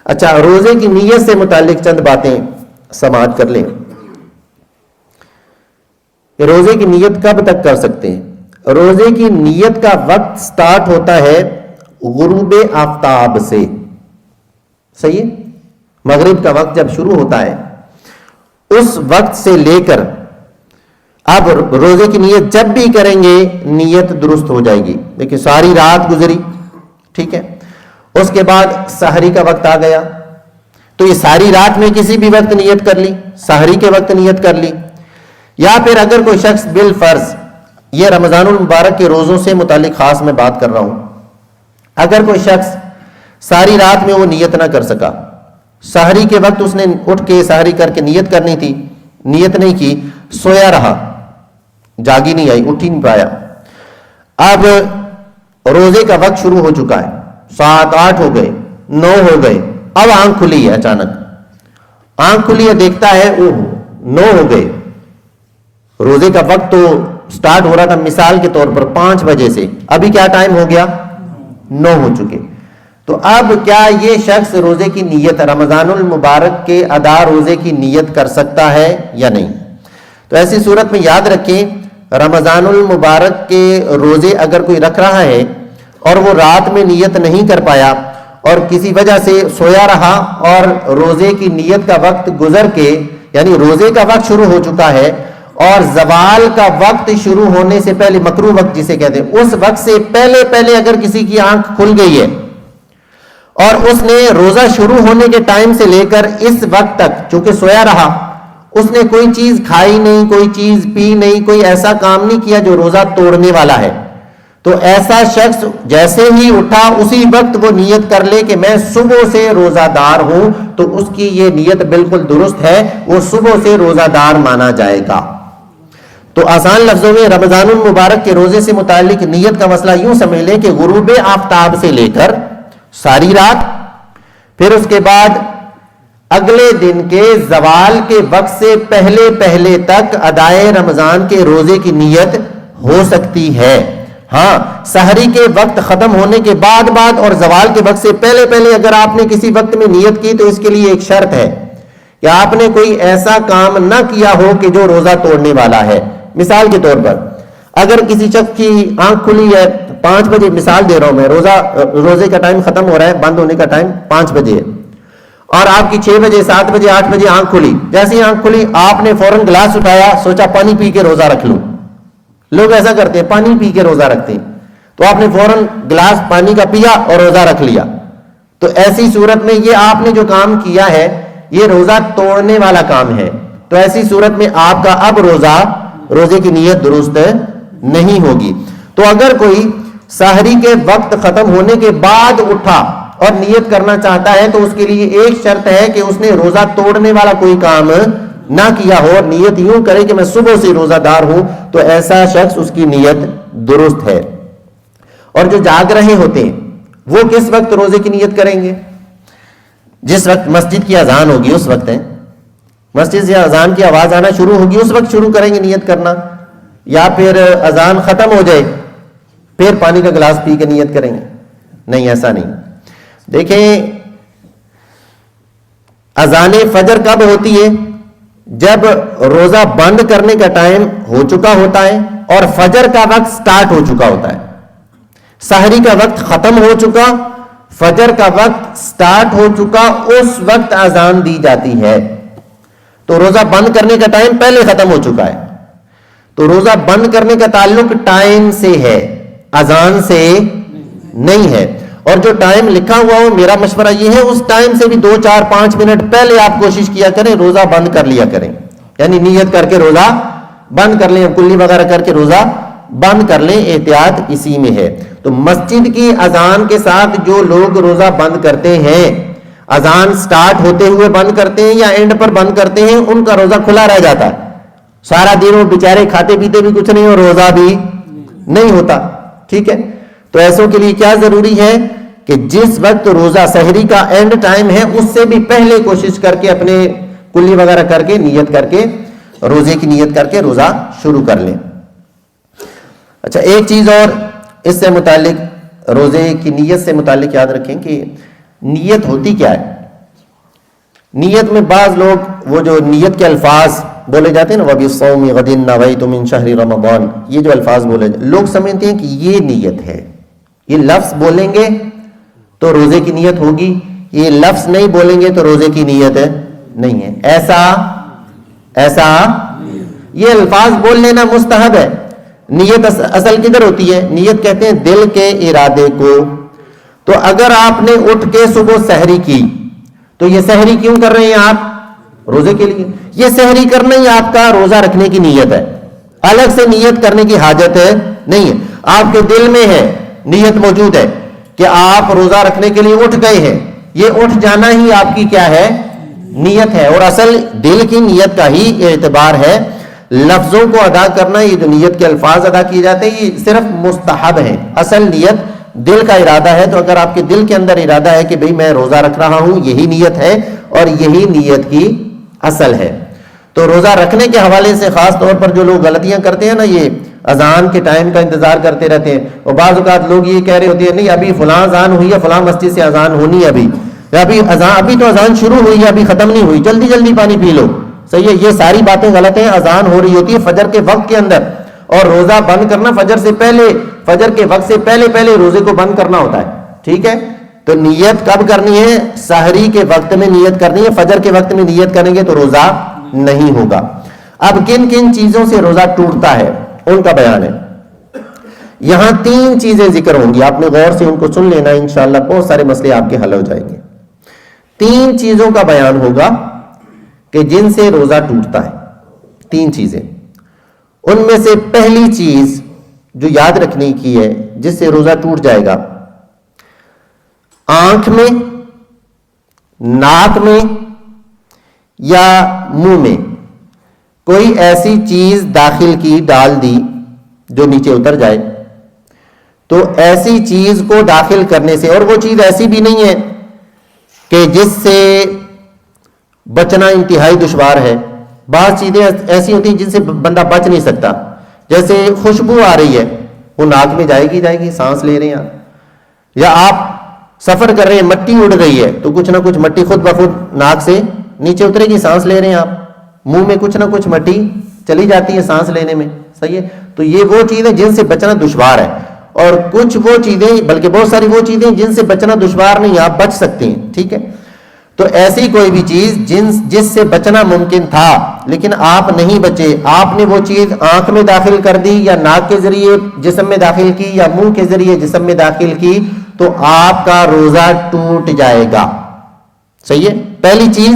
اچھا، روزے کی نیت سے متعلق چند باتیں سماعت کر لیں. روزے کی نیت کب تک کر سکتے ہیں؟ روزے کی نیت کا وقت سٹارٹ ہوتا ہے غروب آفتاب سے. صحیح ہے؟ مغرب کا وقت جب شروع ہوتا ہے اس وقت سے لے کر اب روزے کی نیت جب بھی کریں گے نیت درست ہو جائے گی. دیکھیں ساری رات گزری، ٹھیک ہے، اس کے بعد سحری کا وقت آ گیا تو یہ ساری رات میں کسی بھی وقت نیت کر لی، سحری کے وقت نیت کر لی. یا پھر اگر کوئی شخص بالفرض، یہ رمضان المبارک کے روزوں سے متعلق خاص میں بات کر رہا ہوں، اگر کوئی شخص ساری رات میں وہ نیت نہ کر سکا، سحری کے وقت اس نے اٹھ کے سحری کر کے نیت کرنی تھی، نیت نہیں کی، سویا رہا، جاگی نہیں آئی، اٹھ ہی نہیں پایا. اب روزے کا وقت شروع ہو چکا ہے، 7 8 ہو گئے، 9 ہو گئے، اب آنکھ کھلی ہے، اچانک آنکھ کھلی ہے، دیکھتا ہے اوہ 9 ہو گئے. روزے کا وقت تو سٹارٹ ہو رہا تھا مثال کے طور پر 5 بجے سے، ابھی کیا ٹائم ہو گیا؟ 9 ہو چکے. تو اب کیا یہ شخص روزے کی نیت، رمضان المبارک کے ادا روزے کی نیت کر سکتا ہے یا نہیں؟ تو ایسی صورت میں یاد رکھیں، رمضان المبارک کے روزے اگر کوئی رکھ رہا ہے اور وہ رات میں نیت نہیں کر پایا اور کسی وجہ سے سویا رہا اور روزے کی نیت کا وقت گزر کے، یعنی روزے کا وقت شروع ہو چکا ہے اور زوال کا وقت شروع ہونے سے پہلے، مکروہ وقت جسے کہتے ہیں، اس وقت سے پہلے اگر کسی کی آنکھ کھل گئی ہے اور اس نے روزہ شروع ہونے کے ٹائم سے لے کر اس وقت تک چونکہ سویا رہا، اس نے کوئی چیز کھائی نہیں، کوئی چیز پی نہیں، کوئی ایسا کام نہیں کیا جو روزہ توڑنے والا ہے، تو ایسا شخص جیسے ہی اٹھا اسی وقت وہ نیت کر لے کہ میں صبح سے روزہ دار ہوں، تو اس کی یہ نیت بالکل درست ہے، وہ صبح سے روزہ دار مانا جائے گا. تو آسان لفظوں میں رمضان المبارک کے روزے سے متعلق نیت کا مسئلہ یوں سمجھ لیں کہ غروب آفتاب سے لے کر ساری رات، پھر اس کے بعد اگلے دن کے زوال کے وقت سے پہلے تک ادائے رمضان کے روزے کی نیت ہو سکتی ہے. ہاں، سحری کے وقت ختم ہونے کے بعد اور زوال کے وقت سے پہلے اگر آپ نے کسی وقت میں نیت کی تو اس کے لیے ایک شرط ہے کہ آپ نے کوئی ایسا کام نہ کیا ہو کہ جو روزہ توڑنے والا ہے. مثال کے طور پر اگر کسی شخص کی آنکھ کھلی ہے 5 بجے، مثال دے رہا ہوں میں، روزے کا ٹائم ختم ہو رہا ہے، بند ہونے کا ٹائم 5 بجے ہے، اور آپ کی 6 بجے 7 بجے 8 بجے آنکھ کھلی. جیسے ہی آنکھ کھلی آپ نے فوراً گلاس اٹھایا، سوچا پانی پی کے روزہ رکھ لوں. لوگ ایسا کرتے ہیں، پانی پی کے روزہ رکھتے ہیں. تو آپ نے فوراً گلاس پانی کا پیا اور روزہ رکھ لیا. تو ایسی صورت میں یہ آپ نے جو کام کیا ہے یہ روزہ توڑنے والا کام ہے، تو ایسی صورت میں آپ کا اب روزے کی نیت درست نہیں ہوگی۔ تو اگر کوئی سحری کے وقت ختم ہونے کے بعد اٹھا اور نیت کرنا چاہتا ہے تو اس کے لیے ایک شرط ہے کہ اس نے روزہ توڑنے والا کوئی کام نہ کیا ہو، اور نیت یوں کرے کہ میں صبح سے روزہ دار ہوں، تو ایسا شخص اس کی نیت درست ہے۔ اور جو جاگ رہے ہوتے ہیں وہ کس وقت روزے کی نیت کریں گے؟ جس وقت مسجد کی اذان ہوگی اس وقت ہے، مسجد سے اذان کی آواز آنا شروع ہوگی اس وقت شروع کریں گے نیت کرنا، یا پھر اذان ختم ہو جائے پھر پانی کا گلاس پی کے نیت کریں گے؟ نہیں، ایسا نہیں۔ دیکھیں، اذان فجر کب ہوتی ہے؟ جب روزہ بند کرنے کا ٹائم ہو چکا ہوتا ہے اور فجر کا وقت سٹارٹ ہو چکا ہوتا ہے۔ سحری کا وقت ختم ہو چکا، فجر کا وقت سٹارٹ ہو چکا، اس وقت اذان دی جاتی ہے۔ تو روزہ بند کرنے کا ٹائم پہلے ختم ہو چکا ہے، تو روزہ بند کرنے کا تعلق ٹائم سے ہے، اذان سے نہیں ہے۔ اور جو ٹائم لکھا ہوا ہو، میرا مشورہ یہ ہے اس ٹائم سے بھی 2 4 5 منٹ پہلے آپ کوشش کیا کریں روزہ بند کر لیا کریں، یعنی نیت کر کے روزہ بند کر لیں، کلی وغیرہ کر کے روزہ بند کر لیں، احتیاط اسی میں ہے۔ تو مسجد کی اذان کے ساتھ جو لوگ روزہ بند کرتے ہیں، اذان سٹارٹ ہوتے ہوئے بند کرتے ہیں یا اینڈ پر بند کرتے ہیں، ان کا روزہ کھلا رہ جاتا ہے، سارا دن وہ بیچارے کھاتے پیتے بھی کچھ نہیں اور روزہ بھی نہیں ہوتا، ٹھیک ہے۔ تو ایسوں کے لیے کیا ضروری ہے کہ جس وقت روزہ سحری کا اینڈ ٹائم ہے اس سے بھی پہلے کوشش کر کے اپنے کلی وغیرہ کر کے نیت کر کے روزے کی نیت کر کے روزہ شروع کر لیں۔ اچھا، ایک چیز اور اس سے متعلق، روزے کی نیت سے متعلق یاد رکھیں کہ نیت ہوتی کیا ہے۔ نیت میں بعض لوگ وہ جو نیت کے الفاظ بولے جاتے ہیں نا، وَبِالصَّوْمِ غَدٍ نَوَيْتُ مِن شَهْرِ رَمَضَانَ، یہ جو الفاظ بولے لوگ سمجھتے ہیں کہ یہ نیت ہے، یہ لفظ بولیں گے تو روزے کی نیت ہوگی، یہ لفظ نہیں بولیں گے تو روزے کی نیت نہیں ہے۔ ایسا یہ الفاظ بول لینا مستحب ہے، نیت اصل کدھر ہوتی ہے؟ نیت کہتے ہیں دل کے ارادے کو۔ تو اگر آپ نے اٹھ کے صبح سحری کی تو یہ سحری کیوں کر رہے ہیں آپ؟ روزے کے لیے۔ یہ سحری کرنا ہی آپ کا روزہ رکھنے کی نیت ہے، الگ سے نیت کرنے کی حاجت نہیں ہے، آپ کے دل میں ہے، نیت موجود ہے کہ آپ روزہ رکھنے کے لیے اٹھ گئے ہیں، یہ اٹھ جانا ہی آپ کی کیا ہے؟ نیت ہے۔ اور اصل دل کی نیت کا ہی اعتبار ہے، لفظوں کو ادا کرنا، یہ جو نیت کے الفاظ ادا کیے جاتے ہیں یہ صرف مستحب ہے، اصل نیت دل کا ارادہ ہے۔ تو اگر آپ کے دل کے اندر ارادہ ہے کہ بھئی میں روزہ رکھ رہا ہوں، یہی نیت ہے اور یہی نیت کی اصل ہے۔ تو روزہ رکھنے کے حوالے سے خاص طور پر جو لوگ غلطیاں کرتے ہیں نا، یہ اذان کے ٹائم کا انتظار کرتے رہتے ہیں، اور بعض اوقات لوگ یہ کہہ رہے ہوتے ہیں نہیں ابھی فلاں اذان ہوئی ہے، فلاں مسجد سے اذان ہونی ہے، ابھی تو اذان شروع ہوئی ہے، ابھی ختم نہیں ہوئی، جلدی جلدی پانی پی لو۔ صحیح ہے، یہ ساری باتیں غلط ہیں۔ اذان ہو رہی ہوتی ہے فجر کے وقت کے اندر، اور روزہ بند کرنا فجر سے پہلے، فجر کے وقت سے پہلے روزے کو بند کرنا ہوتا ہے، ٹھیک ہے۔ تو نیت کب کرنی ہے؟ سحری کے وقت میں نیت کرنی ہے، فجر کے وقت میں نیت کریں گے تو روزہ نہیں ہوگا۔ اب کن کن چیزوں سے روزہ ٹوٹتا ہے ان کا بیان ہے۔ یہاں 3 چیزیں ذکر ہوں گی، آپ نے غور سے ان کو سن لینا، انشاءاللہ بہت سارے مسئلے آپ کے حل ہو جائیں گے۔ 3 چیزوں کا بیان ہوگا کہ جن سے روزہ ٹوٹتا ہے، 3 چیزیں۔ ان میں سے پہلی چیز جو یاد رکھنے کی ہے جس سے روزہ ٹوٹ جائے گا، آنکھ میں، ناک میں یا منہ میں کوئی ایسی چیز داخل کی، ڈال دی جو نیچے اتر جائے، تو ایسی چیز کو داخل کرنے سے، اور وہ چیز ایسی بھی نہیں ہے کہ جس سے بچنا انتہائی دشوار ہے، بعض چیزیں ایسی ہوتی ہیں جن سے بندہ بچ نہیں سکتا، جیسے خوشبو آ رہی ہے، وہ ناک میں جائے گی، سانس لے رہے ہیں آپ، یا آپ سفر کر رہے ہیں، مٹی اڑ رہی ہے تو کچھ نہ کچھ مٹی خود بخود ناک سے نیچے اترے گی، سانس لے رہے ہیں آپ، منہ میں کچھ نہ کچھ مٹی چلی جاتی ہے سانس لینے میں، صحیح ہے۔ تو یہ وہ چیزیں جن سے بچنا دشوار ہے، اور کچھ وہ چیزیں، بلکہ بہت ساری وہ چیزیں جن سے بچنا دشوار نہیں، آپ بچ سکتے ہیں، ٹھیک ہے۔ تو ایسی کوئی بھی چیز جس سے بچنا ممکن تھا لیکن آپ نہیں بچے، آپ نے وہ چیز آنکھ میں داخل کر دی یا ناک کے ذریعے جسم میں داخل کی یا منہ کے ذریعے جسم میں داخل کی، تو آپ کا روزہ ٹوٹ جائے گا. صحیح ہے. پہلی چیز،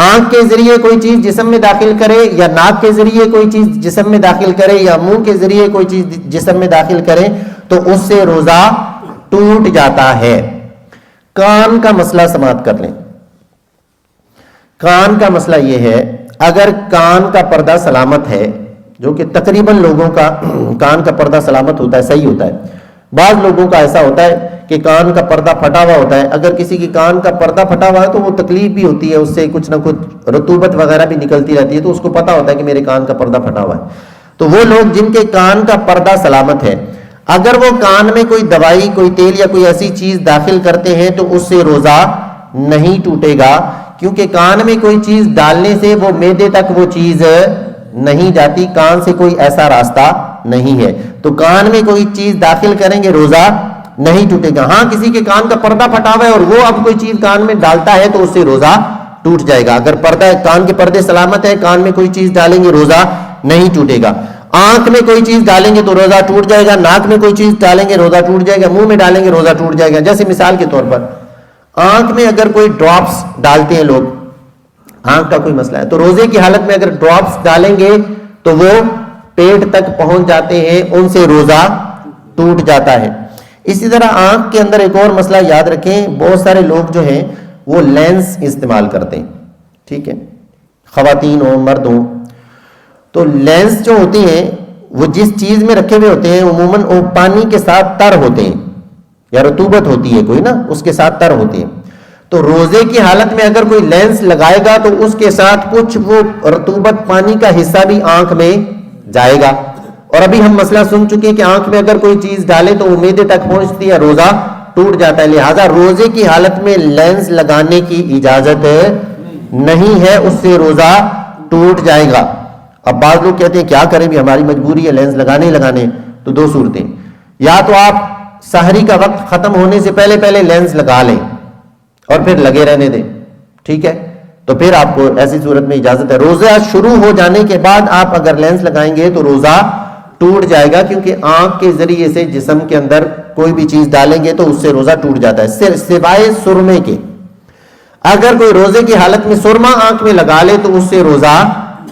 آنکھ کے ذریعے کوئی چیز جسم میں داخل کرے یا ناک کے ذریعے کوئی چیز جسم میں داخل کرے یا منہ کے ذریعے کوئی چیز جسم میں داخل کرے تو اس سے روزہ ٹوٹ جاتا ہے. کان کا مسئلہ سماعت کر لیں. کان کا مسئلہ یہ ہے، اگر کان کا پردہ سلامت ہے، جو کہ تقریباً لوگوں کا کان کا پردہ سلامت ہوتا ہے، صحیح ہوتا ہے. بعض لوگوں کا ایسا ہوتا ہے کہ کان کا پردہ پھٹا ہوا ہوتا ہے. اگر کسی کی کان کا پردہ پھٹا ہوا ہے تو وہ تکلیف بھی ہوتی ہے، اس سے کچھ نہ کچھ رطوبت وغیرہ بھی نکلتی رہتی ہے، تو اس کو پتا ہوتا ہے کہ میرے کان کا پردہ پھٹا ہوا ہے. تو وہ لوگ جن کے کان کا پردہ سلامت ہے، اگر وہ کان میں کوئی دوائی، کوئی تیل یا کوئی ایسی چیز داخل کرتے ہیں تو اس سے روزہ نہیں ٹوٹے گا، کیونکہ کان میں کوئی چیز ڈالنے سے وہ معدے تک وہ چیز نہیں جاتی. کان سے کوئی ایسا راستہ نہیں ہے، تو کان میں کوئی چیز داخل کریں گے روزہ نہیں ٹوٹے گا. ہاں کسی کے کان کا پردہ پھٹا ہوا ہے اور وہ اب کوئی چیز کان میں ڈالتا ہے تو اس سے روزہ ٹوٹ جائے گا. اگر پردہ، کان کے پردے سلامت ہے، کان میں کوئی چیز ڈالیں گے روزہ نہیں ٹوٹے گا. آنکھ میں کوئی چیز ڈالیں گے تو روزہ ٹوٹ جائے گا. ناک میں کوئی چیز ڈالیں گے روزہ ٹوٹ جائے گا. منہ میں ڈالیں گے روزہ ٹوٹ جائے گا. جیسے مثال کے طور پر آنکھ میں اگر کوئی ڈراپس ڈالتے ہیں لوگ، آنکھ کا کوئی مسئلہ ہے تو روزے کی حالت میں اگر ڈراپس ڈالیں گے تو وہ پیٹ تک پہنچ جاتے ہیں، ان سے روزہ ٹوٹ جاتا ہے. اسی طرح آنکھ کے اندر ایک اور مسئلہ یاد رکھیں، بہت سارے لوگ جو ہیں وہ لینس استعمال کرتے ہیں. ٹھیک ہے، خواتین ہوں مرد ہوں، تو لینس جو ہوتے ہیں وہ جس چیز میں رکھے ہوئے ہوتے ہیں عموماً وہ پانی کے ساتھ تر ہوتے ہیں یا رطوبت ہوتی ہے کوئی نا، اس کے ساتھ تر ہوتے ہیں. تو روزے کی حالت میں اگر کوئی لینس لگائے گا تو اس کے ساتھ کچھ وہ رطوبت پانی کا حصہ بھی آنکھ میں جائے گا. اور ابھی ہم مسئلہ سن چکے کہ آنکھ میں اگر کوئی چیز ڈالے تو وہ معدے تک پہنچتی ہے، روزہ ٹوٹ جاتا ہے. لہذا روزے کی حالت میں لینس لگانے کی اجازت نہیں ہے، اس سے روزہ ٹوٹ جائے گا. اب بعض لوگ کہتے ہیں کیا کریں بھی، ہماری مجبوری ہے لینس لگانے. تو دو صورتیں، یا تو آپ سحری کا وقت ختم ہونے سے پہلے پہلے لینس لگا لیں اور پھر لگے رہنے دیں. ٹھیک ہے، تو پھر آپ کو ایسی صورت میں اجازت ہے. روزہ شروع ہو جانے کے بعد آپ اگر لینس لگائیں گے تو روزہ ٹوٹ جائے گا، کیونکہ آنکھ کے ذریعے سے جسم کے اندر کوئی بھی چیز ڈالیں گے تو اس سے روزہ ٹوٹ جاتا ہے، سوائے سرمے کے. اگر کوئی روزے کی حالت میں سرما آنکھ میں لگا لے تو اس سے روزہ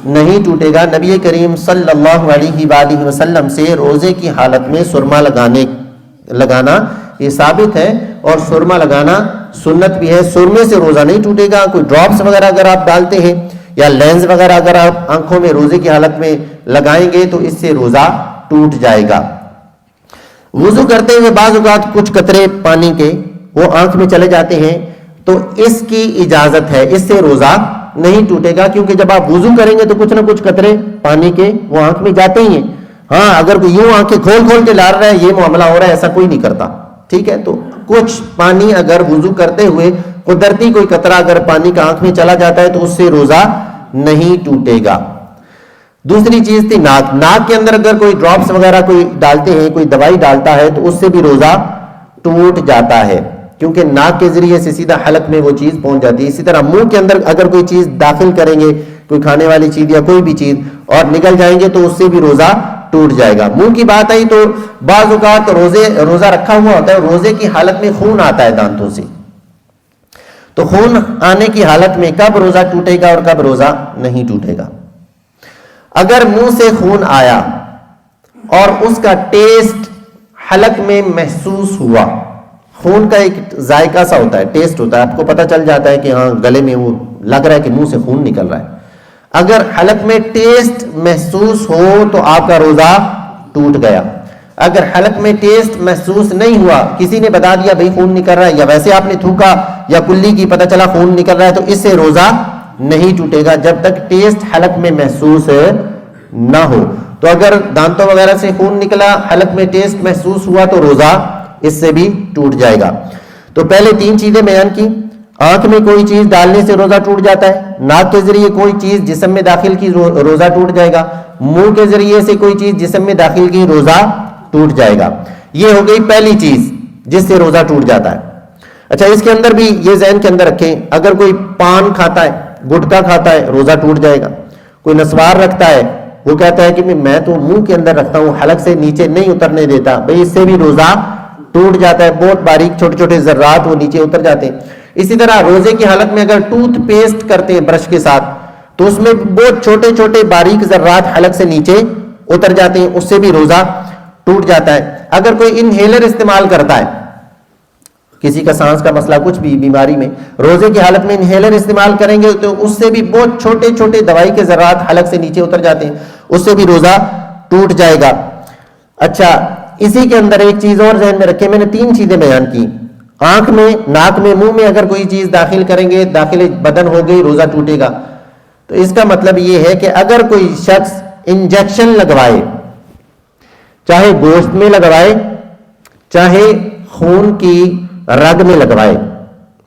نہیں ٹوٹے گا. نبی کریم صلی اللہ علیہ وآلہ وسلم سے روزے کی حالت میں سرما لگانا یہ ثابت ہے، اور سرما لگانا سنت بھی ہے. سرمے سے روزہ نہیں ٹوٹے گا. کوئی ڈراپس وغیرہ اگر آپ ڈالتے ہیں یا لینس وغیرہ اگر آپ آنکھوں میں روزے کی حالت میں لگائیں گے تو اس سے روزہ ٹوٹ جائے گا. وضو کرتے ہوئے بعض اوقات کچھ قطرے پانی کے وہ آنکھ میں چلے جاتے ہیں تو اس کی اجازت ہے، اس سے روزہ نہیں ٹوٹے گا، کیونکہ جب آپ وضو کریں گے تو کچھ نہ کچھ قطرے پانی کے وہ آنکھ میں جاتے ہی ہیں. ہاں اگر کوئی یوں آنکھیں کھول کے لاڑ رہا ہے، یہ معاملہ ہو رہا ہے، ایسا کوئی نہیں کرتا. ٹھیک ہے، تو کچھ پانی اگر وضو کرتے ہوئے قدرتی کوئی قطرہ اگر پانی کا آنکھ میں چلا جاتا ہے تو اس سے روزہ نہیں ٹوٹے گا. دوسری چیز تھی ناک. ناک کے اندر اگر کوئی ڈراپس وغیرہ کوئی ڈالتے ہیں، کوئی دوائی ڈالتا ہے تو اس سے بھی روزہ ٹوٹ جاتا ہے، کیونکہ ناک کے ذریعے سے سیدھا حلق میں وہ چیز پہنچ جاتی ہے. اسی طرح منہ کے اندر اگر کوئی چیز داخل کریں گے، کوئی کھانے والی چیز یا کوئی بھی چیز، اور نکل جائیں گے تو اس سے بھی روزہ ٹوٹ جائے گا. منہ کی بات آئی تو بعض اوقات روزہ رکھا ہوا ہوتا ہے، روزے کی حالت میں خون آتا ہے دانتوں سے، تو خون آنے کی حالت میں کب روزہ ٹوٹے گا اور کب روزہ نہیں ٹوٹے گا. اگر منہ سے خون آیا اور اس کا ٹیسٹ حلق میں محسوس ہوا، خون کا ایک ذائقہ سا ہوتا ہے، ٹیسٹ ہوتا ہے، آپ کو پتہ چل جاتا ہے کہ ہاں گلے میں وہ لگ رہا ہے کہ منہ سے خون نکل رہا ہے. اگر حلق میں ٹیسٹ محسوس ہو تو آپ کا روزہ ٹوٹ گیا. اگر حلق میں ٹیسٹ محسوس نہیں ہوا، کسی نے بتا دیا بھئی خون نکل رہا ہے، یا ویسے آپ نے تھوکا یا کلی کی پتہ چلا خون نکل رہا ہے، تو اس سے روزہ نہیں ٹوٹے گا جب تک ٹیسٹ حلق میں محسوس نہ ہو. تو اگر دانتوں وغیرہ سے خون نکلا، حلق میں ٹیسٹ محسوس ہوا تو روزہ اس سے بھی ٹوٹ جائے گا. تو پہلے تین چیزیں بیان کی. آنکھ میں کوئی چیز ڈالنے سے روزہ ٹوٹ جاتا ہے، ناک کے ذریعے کوئی چیز جسم میں داخل کی روزہ ٹوٹ جائے گا، منہ کے ذریعے سے کوئی چیز جسم میں داخل کی روزہ ٹوٹ جائے گا. یہ ہو گئی پہلی چیز جس سے روزہ ٹوٹ جاتا ہے. اچھا، اس کے اندر بھی یہ ذہن کے اندر رکھیں، اگر کوئی پان کھاتا ہے، گٹکا کھاتا ہے، روزہ ٹوٹ جائے گا. کوئی نسوار رکھتا ہے، وہ کہتا ہے کہ میں تو منہ کے اندر رکھتا ہوں، حلق سے نیچے نہیں اترنے دیتا، بھئی اس سے بھی روزہ ٹوٹ جاتا ہے، بہت باریک چھوٹے چھوٹے ذرات وہ نیچے اتر جاتے ہیں. اسی طرح روزے کی حالت میں اگر ٹوتھ پیسٹ کرتے ہیں برش کے ساتھ تو اس میں بہت چھوٹے چھوٹے باریک ذرات حلق سے نیچے اتر جاتے ہیں، اس سے بھی روزہ ٹوٹ جاتا ہے. اگر کوئی انہیلر استعمال کرتا ہے، کسی کا سانس کا مسئلہ کچھ بھی بیماری میں، روزے کی حالت میں انہیلر استعمال کریں گے تو اس سے بھی بہت چھوٹے چھوٹے دوائی کے ذرات حلق سے نیچے اتر جاتے ہیں، اس سے بھی روزہ ٹوٹ جائے گا. اچھا، اسی کے اندر ایک چیز اور ذہن میں رکھیں، میں نے 3 چیزیں بیان کی. آنکھ میں، ناک میں، منہ میں اگر کوئی چیز داخل کریں گے، داخل بدن ہو گئی، روزہ ٹوٹے گا. تو اس کا مطلب یہ ہے کہ اگر کوئی شخص انجیکشن لگوائے، چاہے گوشت میں لگوائے چاہے خون کی رگ میں لگوائے،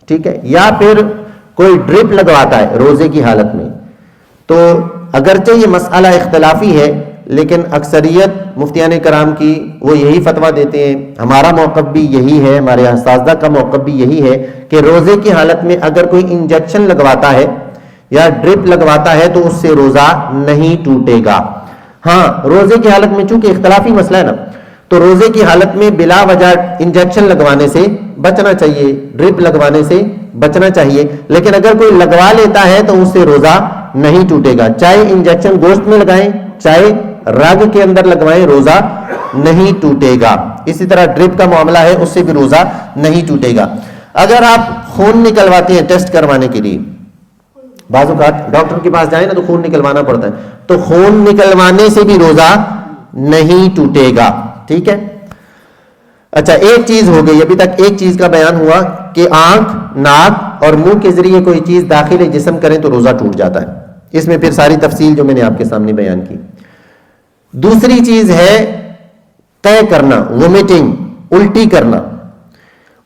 ٹھیک ہے، یا پھر کوئی ڈرپ لگواتا ہے روزے کی حالت میں، تو اگرچہ یہ مسئلہ اختلافی ہے لیکن اکثریت مفتیان کرام کی وہ یہی فتویٰ دیتے ہیں، ہمارا موقف بھی یہی ہے، ہمارے اساتذہ کا موقف بھی یہی ہے کہ روزے کی حالت میں اگر کوئی انجیکشن لگواتا ہے یا ڈرپ لگواتا ہے تو اس سے روزہ نہیں ٹوٹے گا. ہاں، روزے کی حالت میں چونکہ اختلافی مسئلہ ہے نا، تو روزے کی حالت میں بلا وجہ انجیکشن لگوانے سے بچنا چاہیے، ڈرپ لگوانے سے بچنا چاہیے. لیکن اگر کوئی لگوا لیتا ہے تو اس سے روزہ نہیں ٹوٹے گا، چاہے انجیکشن گوشت میں لگائیں چاہے رگ کے اندر لگوائیں، روزہ نہیں ٹوٹے گا. اسی طرح ڈرپ کا معاملہ ہے، اس سے بھی روزہ نہیں ٹوٹے گا. اگر آپ خون نکلواتے ہیں ٹیسٹ کروانے کے لیے، بعض اوقات ڈاکٹر کے پاس جائیں نا تو خون نکلوانا پڑتا ہے، تو خون نکلوانے سے بھی روزہ نہیں ٹوٹے گا. ٹھیک ہے. اچھا، ایک چیز ہو گئی، ابھی تک ایک چیز کا بیان ہوا کہ آنکھ، ناک اور منہ کے ذریعے کوئی چیز داخل جسم کریں تو روزہ ٹوٹ جاتا ہے. اس میں پھر ساری تفصیل جو میں نے آپ کے سامنے بیان کی. دوسری چیز ہے طے کرنا، وومیٹنگ، الٹی کرنا.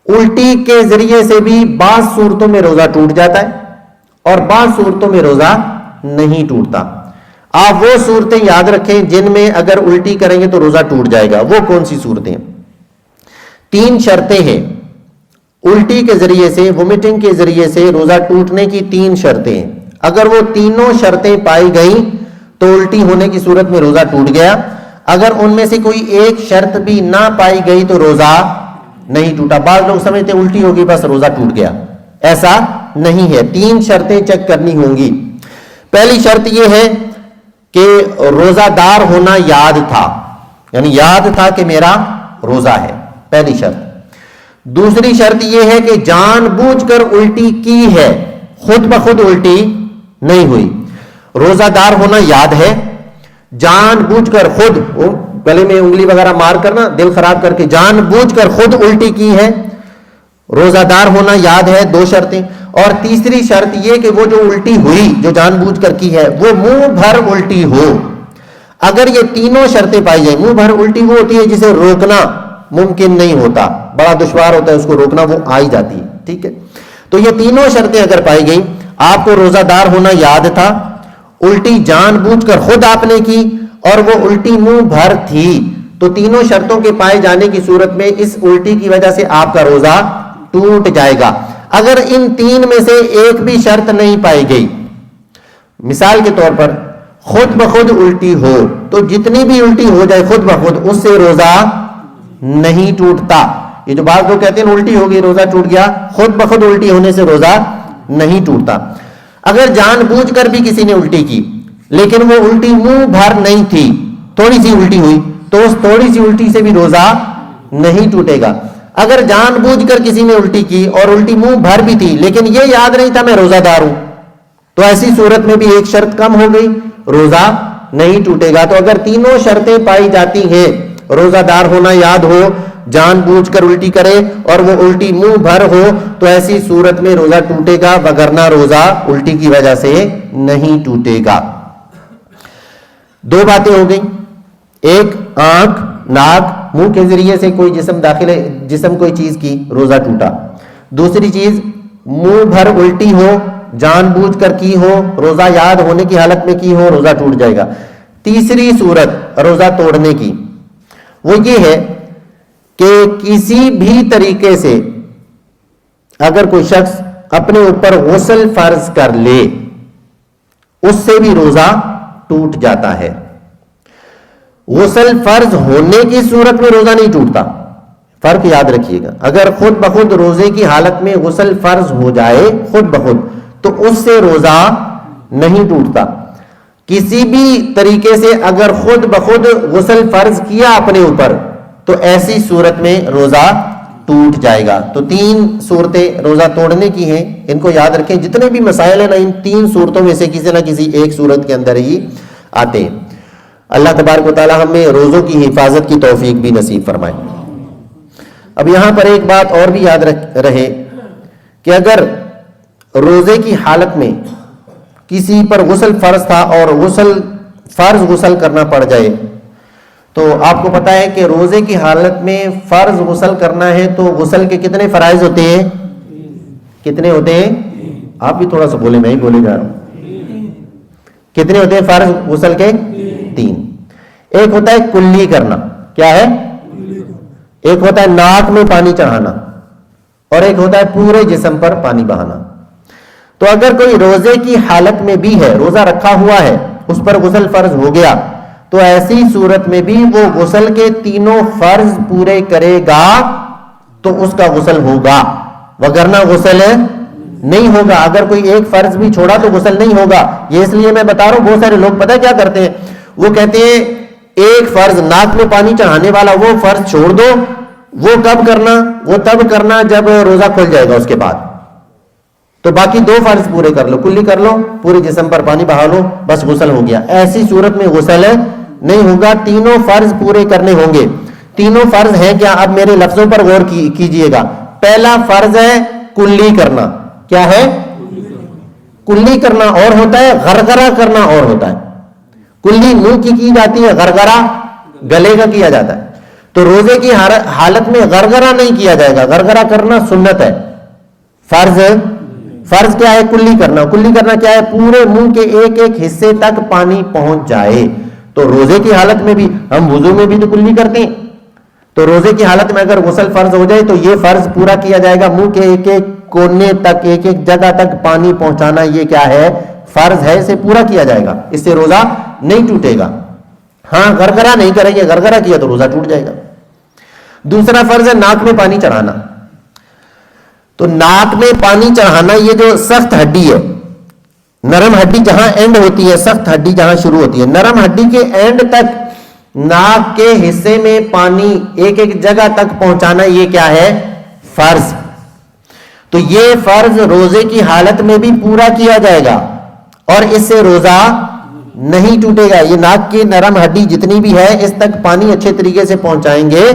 الٹی کے ذریعے سے بھی بعض صورتوں میں روزہ ٹوٹ جاتا ہے اور بعض صورتوں میں روزہ نہیں ٹوٹتا. آپ وہ صورتیں یاد رکھیں جن میں اگر الٹی کریں گے تو روزہ ٹوٹ جائے گا. وہ کون سی صورتیں؟ 3 شرطیں ہیں الٹی کے ذریعے سے، وومیٹنگ کے ذریعے سے روزہ ٹوٹنے کی 3 شرطیں ہیں. اگر وہ تینوں شرطیں پائی گئیں تو الٹی ہونے کی صورت میں روزہ ٹوٹ گیا. اگر ان میں سے کوئی ایک شرط بھی نہ پائی گئی تو روزہ نہیں ٹوٹا. بعض لوگ سمجھتے ہیں الٹی ہوگی بس روزہ ٹوٹ گیا، ایسا نہیں ہے. 3 شرطیں چیک کرنی ہوں گی. پہلی شرط یہ ہے کہ روزہ دار ہونا یاد تھا، یعنی یاد تھا کہ میرا روزہ ہے، پہلی شرط. دوسری شرط یہ ہے کہ جان بوجھ کر الٹی کی ہے، خود بخود الٹی نہیں ہوئی. روزہ دار ہونا یاد ہے، جان بوجھ کر خود گلے میں انگلی وغیرہ مار کر نا دل خراب کر کے جان بوجھ کر خود الٹی کی ہے، روزہ دار ہونا یاد ہے. 2 شرطیں. اور تیسری شرط یہ کہ وہ جو الٹی ہوئی، جو جان بوجھ کر کی ہے، وہ منہ بھر الٹی ہو. اگر یہ تینوں شرطیں پائی جائیں، منہ بھر الٹی وہ ہوتی ہے جسے روکنا ممکن نہیں ہوتا، بڑا دشوار ہوتا ہے اس کو روکنا، وہ آ ہی جاتی ہے. ٹھیک ہے. تو یہ تینوں شرطیں اگر پائی گئیں، آپ کو روزہ دار ہونا یاد تھا، الٹی جان بوجھ کر خود آپ نے کی اور وہ الٹی منہ بھر تھی، تو تینوں شرطوں کے پائے جانے کی صورت میں اس الٹی کی وجہ سے آپ کا روزہ ٹوٹ جائے گا. اگر ان 3 میں سے ایک بھی شرط نہیں پائی گئی، مثال کے طور پر خود بخود الٹی ہو، تو جتنی بھی الٹی ہو جائے خود بخود، اس سے روزہ نہیں ٹوٹتا. یہ جو بعض لوگ کہتے ہیں الٹی ہو گئی روزہ ٹوٹ گیا، خود بخود الٹی ہونے سے روزہ نہیں ٹوٹتا. اگر جان بوجھ کر بھی کسی نے الٹی کی لیکن وہ الٹی منہ بھر نہیں تھی، تھوڑی سی الٹی ہوئی، تو اس تھوڑی سی الٹی سے بھی روزہ نہیں ٹوٹے گا. اگر جان بوجھ کر کسی نے الٹی کی اور الٹی منہ بھر بھی تھی لیکن یہ یاد نہیں تھا میں روزہ دار ہوں، تو ایسی صورت میں بھی ایک شرط کم ہو گئی، روزہ نہیں ٹوٹے گا. تو اگر تینوں شرطیں پائی جاتی ہیں، روزہ دار ہونا یاد ہو، جان بوجھ کر الٹی کرے اور وہ الٹی منہ بھر ہو، تو ایسی صورت میں روزہ ٹوٹے گا، وگرنہ روزہ الٹی کی وجہ سے نہیں ٹوٹے گا. 2 باتیں ہو گئیں، ایک آنکھ، ناک، منہ کے ذریعے سے کوئی جسم کوئی چیز کی، روزہ ٹوٹا. دوسری چیز منہ بھر الٹی ہو، جان بوجھ کر کی ہو، روزہ یاد ہونے کی حالت میں کی ہو، روزہ ٹوٹ جائے گا. تیسری صورت روزہ توڑنے کی وہ یہ ہے کہ کسی بھی طریقے سے اگر کوئی شخص اپنے اوپر غسل فرض کر لے، اس سے بھی روزہ ٹوٹ جاتا ہے. غسل فرض ہونے کی صورت میں روزہ نہیں ٹوٹتا، فرق یاد رکھیے گا. اگر خود بخود روزے کی حالت میں غسل فرض ہو جائے خود بخود تو اس سے روزہ نہیں ٹوٹتا. کسی بھی طریقے سے اگر خود بخود غسل فرض کیا اپنے اوپر تو ایسی صورت میں روزہ ٹوٹ جائے گا. تو 3 صورتیں روزہ توڑنے کی ہیں, ان کو یاد رکھیں. جتنے بھی مسائل ہیں نا ان 3 صورتوں میں سے کسی نہ کسی ایک صورت کے اندر ہی آتے ہیں. اللہ تبارک و تعالی ہمیں روزوں کی حفاظت کی توفیق بھی نصیب فرمائے. اب یہاں پر ایک بات اور بھی یاد رہے کہ اگر روزے کی حالت میں کسی پر غسل فرض تھا اور فرض غسل کرنا پڑ جائے تو آپ کو پتا ہے کہ روزے کی حالت میں فرض غسل کرنا ہے تو غسل کے کتنے فرائض ہوتے ہیں؟ کتنے ہوتے ہیں؟ آپ بھی تھوڑا سا بولے, میں ہی بولے جا رہا ہوں. کتنے ہوتے ہیں فرض غسل کے؟ 3. ایک ہوتا ہے کلی کرنا. کیا ہے؟ ایک ہوتا ہے ناک میں پانی چڑھانا اور ایک ہوتا ہے پورے جسم پر پانی بہانا. تو اگر کوئی روزے کی حالت میں بھی ہے, روزہ رکھا ہوا ہے, اس پر غسل فرض ہو گیا تو ایسی صورت میں بھی وہ غسل کے 3 فرض پورے کرے گا تو اس کا غسل ہوگا, وگرنہ غسل نہیں ہوگا. اگر کوئی ایک فرض بھی چھوڑا تو غسل نہیں ہوگا. یہ اس لیے میں بتا رہا ہوں, بہت سارے لوگ پتہ کیا کرتے ہیں, وہ کہتے ہیں ایک فرض ناک میں پانی چڑھانے والا وہ فرض چھوڑ دو. وہ کب کرنا؟ وہ تب کرنا جب روزہ کھل جائے گا, اس کے بعد تو باقی 2 فرض پورے کر لو, کلی کر لو, پورے جسم پر پانی بہا لو, بس غسل ہو گیا. ایسی صورت میں غسل نہیں ہوگا, 3 فرض پورے کرنے ہوں گے. 3 فرض ہیں کیا؟ اب میرے لفظوں پر غور کیجئے گا. پہلا فرض ہے کلی کرنا. کیا ہے؟ کلی کرنا اور ہوتا ہے غرغرہ کرنا اور ہوتا ہے. کلی منہ کی جاتی ہے, غرغرہ گلے کا کیا جاتا ہے. تو روزے کی حالت میں غرغرہ نہیں کیا جائے گا. غرغرہ کرنا سنت ہے. فرض کیا ہے؟ کلی کرنا. کلی کرنا کیا ہے؟ پورے منہ کے ایک ایک حصے تک پانی پہنچ جائے. تو روزے کی حالت میں بھی, ہم وضو میں بھی تو کلی کرتے ہیں, تو روزے کی حالت میں اگر غسل فرض ہو جائے تو یہ فرض پورا کیا جائے گا. منہ کے ایک ایک کونے تک, ایک ایک جگہ تک پانی پہنچانا یہ کیا ہے؟ فرض ہے. اسے پورا کیا جائے گا, اس سے روزہ نہیں ٹوٹے گا. ہاں غرغرہ نہیں کریں گے, غرغرہ کیا تو روزہ ٹوٹ جائے گا. دوسرا فرض ہے ناک میں پانی چڑھانا. تو ناک میں پانی چڑھانا, یہ جو سخت ہڈی ہے, نرم ہڈی جہاں اینڈ ہوتی ہے, سخت ہڈی جہاں شروع ہوتی ہے, نرم ہڈی کے اینڈ تک ناک کے حصے میں پانی ایک ایک جگہ تک پہنچانا, یہ کیا ہے؟ فرض. تو یہ فرض روزے کی حالت میں بھی پورا کیا جائے گا اور اس سے روزہ نہیں ٹوٹے گا. یہ ناک کی نرم ہڈی جتنی بھی ہے اس تک پانی اچھے طریقے سے پہنچائیں گے,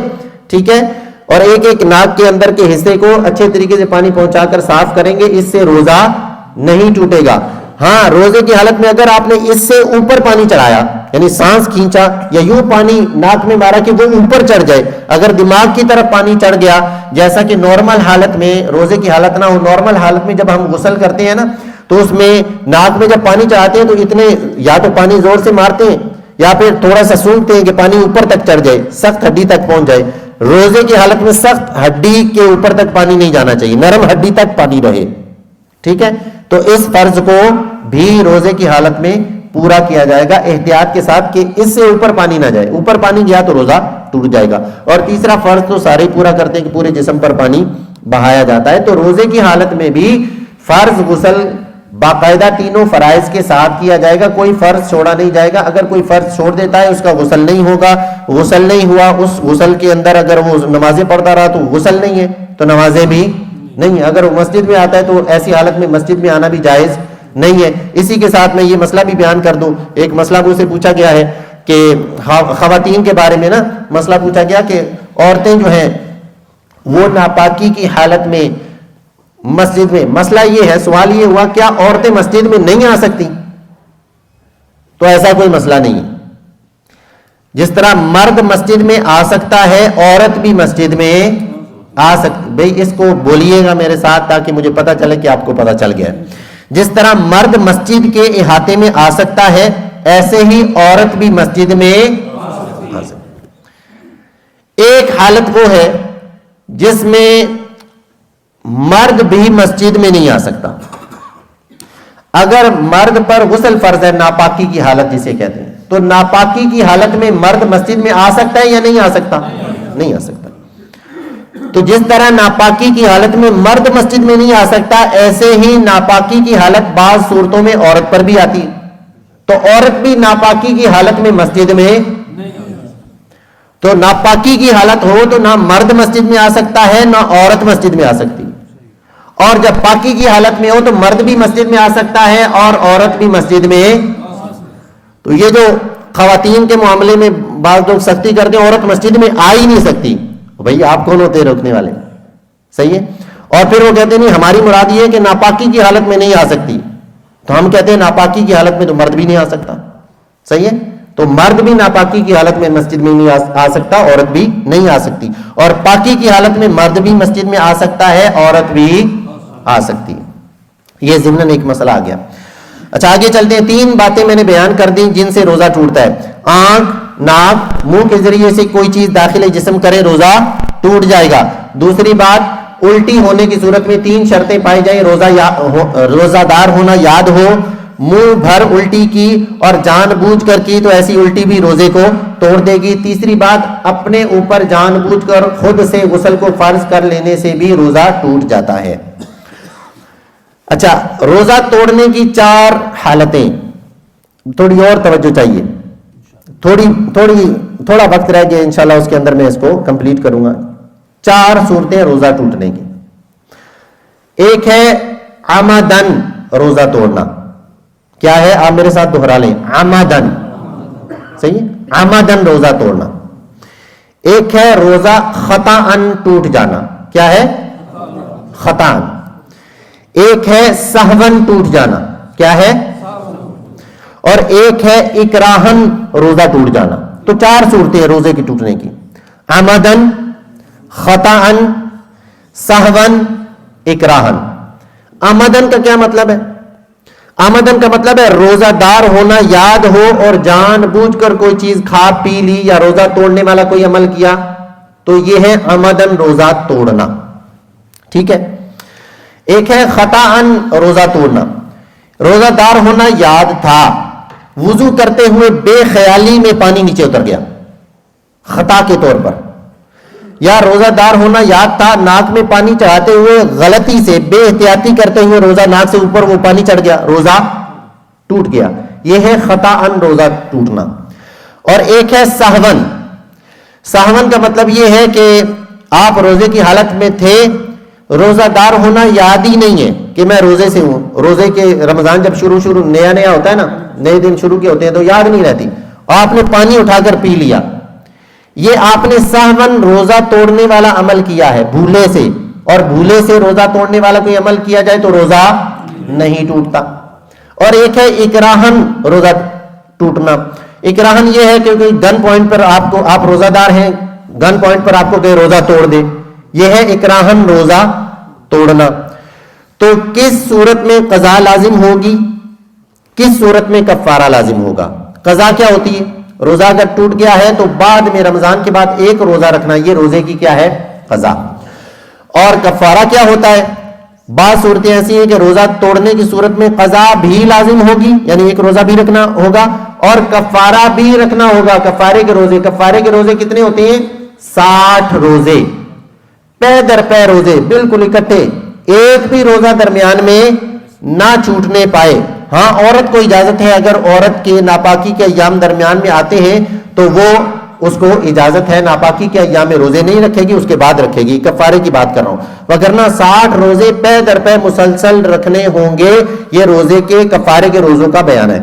ٹھیک ہے, اور ایک ایک ناک کے اندر کے حصے کو اچھے طریقے سے پانی پہنچا کر صاف کریں گے, اس سے روزہ نہیں ٹوٹے گا. ہاں روزے کی حالت میں اگر آپ نے اس سے اوپر پانی چڑھایا, یعنی سانس کھینچا یا یوں پانی ناک میں مارا کہ وہ اوپر چڑھ جائے, اگر دماغ کی طرف پانی چڑھ گیا, جیسا کہ نارمل حالت میں, روزے کی حالت نہ ہو, نارمل حالت میں جب ہم غسل کرتے ہیں نا تو اس میں ناک میں جب پانی چڑھاتے ہیں تو اتنے یا تو پانی زور سے مارتے ہیں یا پھر تھوڑا سا سونگتے ہیں کہ پانی اوپر تک چڑھ جائے, سخت ہڈی تک پہنچ جائے. روزے کی حالت میں سخت ہڈی کے اوپر تک پانی نہیں جانا چاہیے, نرم ہڈی تک پانی رہے, ٹھیک ہے. تو اس فرض کو بھی روزے کی حالت میں پورا کیا جائے گا, احتیاط کے ساتھ کہ اس سے اوپر پانی نہ جائے. اوپر پانی گیا تو روزہ ٹوٹ جائے گا. اور تیسرا فرض تو سارے پورا کرتے ہیں کہ پورے جسم پر پانی بہایا جاتا ہے. تو روزے کی حالت میں بھی فرض غسل باقاعدہ 3 فرائض کے ساتھ کیا جائے گا, کوئی فرض چھوڑا نہیں جائے گا. اگر کوئی فرض چھوڑ دیتا ہے اس کا غسل نہیں ہوگا, غسل نہیں ہوا, اس غسل کے اندر اگر وہ نمازیں پڑھتا رہا تو غسل نہیں ہے, تو نمازیں بھی نہیں. اگر وہ مسجد میں آتا ہے تو ایسی حالت میں مسجد میں آنا بھی جائز نہیں ہے. اسی کے ساتھ میں یہ مسئلہ بھی بیان کر دوں. ایک مسئلہ مجھ سے پوچھا گیا ہے کہ خواتین کے بارے میں نا مسئلہ پوچھا گیا کہ عورتیں جو ہیں وہ ناپاکی کی حالت میں مسجد میں, مسئلہ یہ ہے, سوال یہ ہوا کیا عورتیں مسجد میں نہیں آ سکتی؟ تو ایسا کوئی مسئلہ نہیں ہے. جس طرح مرد مسجد میں آ سکتا ہے عورت بھی مسجد میں آ سکتی. بھئی اس کو بولیے گا میرے ساتھ تاکہ مجھے پتا چلے کہ آپ کو پتا چل گیا. جس طرح مرد مسجد کے احاطے میں آ سکتا ہے ایسے ہی عورت بھی مسجد میں آ سکتی. ایک حالت وہ ہے جس میں مرد بھی مسجد میں نہیں آ سکتا. اگر مرد پر غسل فرض ہے, ناپاکی کی حالت جسے کہتے ہیں, تو ناپاکی کی حالت میں مرد مسجد میں آ سکتا ہے یا نہیں آ سکتا؟ نہیں آ سکتا. تو جس طرح ناپاکی کی حالت میں مرد مسجد میں نہیں آ سکتا، ایسے ہی ناپاکی کی حالت بعض صورتوں میں عورت پر بھی آتی، تو عورت بھی ناپاکی کی حالت میں مسجد میں، تو ناپاکی کی حالت ہو تو نہ مرد مسجد میں آ سکتا ہے نہ عورت مسجد میں آ سکتی، اور جب پاکی کی حالت میں ہو تو مرد بھی مسجد میں آ سکتا ہے اور عورت بھی مسجد میں۔ تو یہ جو خواتین کے معاملے میں بعض لوگ سختی کرتے ہیں، عورت مسجد میں آ ہی نہیں سکتی، بھئی آپ کون ہوتے ہیں روکنے والے؟ صحیح ہے۔ اور پھر وہ کہتے ہیں نہیں ہماری مراد یہ ہے کہ ناپاکی کی حالت میں نہیں آ سکتی، تو ہم کہتے ہیں ناپاکی کی حالت میں تو مرد بھی نہیں آ سکتا، صحیح ہے۔ تو مرد بھی ناپاکی کی حالت میں مسجد میں نہیں آ سکتا، عورت بھی نہیں آ سکتی، اور پاکی کی حالت میں مرد بھی مسجد میں آ سکتا ہے، عورت بھی آ سکتی ہے۔ یہ ضمن ایک مسئلہ آ گیا۔ اچھا آگے چلتے ہیں، 3 باتیں میں نے بیان کر دی جن سے روزہ ٹوٹتا ہے۔ آنکھ، ناک، منہ کے ذریعے سے کوئی چیز داخل جسم کرے روزہ ٹوٹ جائے گا۔ دوسری بات، الٹی ہونے کی صورت میں 3 شرطیں پائی جائیں، روزہ دار ہونا یاد ہو، منہ بھر الٹی کی اور جان بوجھ کر کی تو ایسی الٹی بھی روزے کو توڑ دے گی۔ تیسری بات، اپنے اوپر جان بوجھ کر خود سے غسل کو فرض کر لینے سے بھی روزہ ٹوٹ جاتا ہے۔ اچھا، روزہ توڑنے کی 4 حالتیں، تھوڑی اور توجہ چاہیے، تھوڑا وقت رہ گیا، انشاءاللہ اس کے اندر میں اس کو کمپلیٹ کروں گا۔ 4 صورتیں روزہ ٹوٹنے کی۔ ایک ہے عمدن روزہ توڑنا، کیا ہے؟ آپ میرے ساتھ دہرا لیں، عمدن، صحیح ہے، عمدن روزہ توڑنا۔ ایک ہے روزہ خطأً ٹوٹ جانا، کیا ہے؟ خطأً۔ ایک ہے سہون ٹوٹ جانا، کیا ہے؟ اور ایک ہے اکراہن روزہ ٹوٹ جانا۔ تو 4 صورتیں ہیں روزے کی ٹوٹنے کی، عمدن، خطأً، سہون، اکراہن۔ عمدن کا کیا مطلب ہے؟ عمدن کا مطلب ہے روزہ دار ہونا یاد ہو اور جان بوجھ کر کوئی چیز کھا پی لی یا روزہ توڑنے والا کوئی عمل کیا، تو یہ ہے عمدن روزہ توڑنا، ٹھیک ہے۔ ایک ہے خطأً روزہ توڑنا، روزہ دار ہونا یاد تھا، وضو کرتے ہوئے بے خیالی میں پانی نیچے اتر گیا خطا کے طور پر، یا روزہ دار ہونا یاد تھا، ناک میں پانی چڑھاتے ہوئے غلطی سے بے احتیاطی کرتے ہوئے روزہ ناک سے اوپر وہ پانی چڑھ گیا، روزہ ٹوٹ گیا، یہ ہے خطأً روزہ ٹوٹنا۔ اور ایک ہے سہون۔ سہون کا مطلب یہ ہے کہ آپ روزے کی حالت میں تھے، روزہ دار ہونا یاد ہی نہیں ہے کہ میں روزے سے ہوں، روزے کے رمضان جب شروع نیا ہوتا ہے نا، نئے دن شروع کے ہوتے ہیں تو یاد نہیں رہتی، آپ نے پانی اٹھا کر پی لیا، یہ آپ نے سہون روزہ توڑنے والا عمل کیا ہے بھولے سے، اور بھولے سے روزہ توڑنے والا کوئی عمل کیا جائے تو روزہ نہیں ٹوٹتا۔ اور ایک ہے اکراہن روزہ ٹوٹنا۔ اکراہن یہ ہے کہ کوئی گن پوائنٹ پر آپ روزہ دار ہیں، گن پوائنٹ پر آپ کو کہ روزہ توڑ دے، یہ ہے اکراہن روزہ توڑنا۔ تو کس صورت میں قضا لازم ہوگی، کس صورت میں کفارہ لازم ہوگا؟ قضا کیا ہوتی ہے؟ روزہ اگر ٹوٹ گیا ہے تو بعد میں رمضان کے بعد 1 روزہ رکھنا، یہ روزے کی کیا ہے؟ قضا۔ اور کفارہ کیا ہوتا ہے؟ بعض صورتیں ایسی ہیں کہ روزہ توڑنے کی صورت میں قضا بھی لازم ہوگی، یعنی 1 روزہ بھی رکھنا ہوگا اور کفارہ بھی رکھنا ہوگا۔ کفارے کے روزے کتنے ہوتے ہیں؟ 60 روزے، پے در پے روزے، بالکل اکٹھے، ایک بھی روزہ درمیان میں نہ چھوٹنے پائے۔ ہاں، عورت کو اجازت ہے، اگر عورت کے ناپاکی کے ایام درمیان میں آتے ہیں تو وہ اس کو اجازت ہے ناپاکی کے ایام میں روزے نہیں رکھے گی، اس کے بعد رکھے گی، کفارے کی بات کر رہا ہوں، وگرنہ 60 روزے پے در پے مسلسل رکھنے ہوں گے، یہ روزے کے کفارے کے روزوں کا بیان ہے۔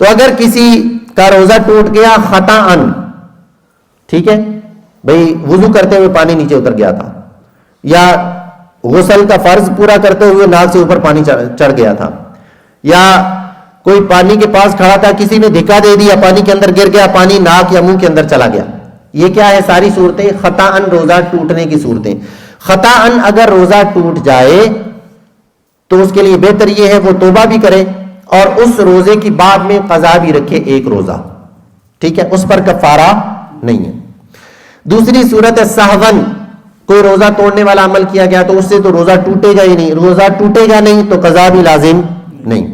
تو اگر کسی کا روزہ ٹوٹ گیا خطأً، ٹھیک ہے بھئی، وضو کرتے ہوئے پانی نیچے اتر گیا تھا، یا غسل کا فرض پورا کرتے ہوئے ناک سے اوپر پانی چڑھ گیا تھا، یا کوئی پانی کے پاس کھڑا تھا، کسی نے دھکا دے دیا، پانی کے اندر گر گیا، پانی ناک یا منہ کے اندر چلا گیا، یہ کیا ہے؟ ساری صورتیں خطأً روزہ ٹوٹنے کی صورتیں۔ خطأً اگر روزہ ٹوٹ جائے تو اس کے لیے بہتر یہ ہے وہ توبہ بھی کرے اور اس روزے کی بعد میں قضا بھی رکھے 1 روزہ، ٹھیک ہے، اس پر کفارہ نہیں ہے۔ دوسری صورت ہے سہون، کوئی روزہ توڑنے والا عمل کیا گیا تو اس سے تو روزہ ٹوٹے گا ہی نہیں، روزہ ٹوٹے گا نہیں تو قضا بھی لازم نہیں۔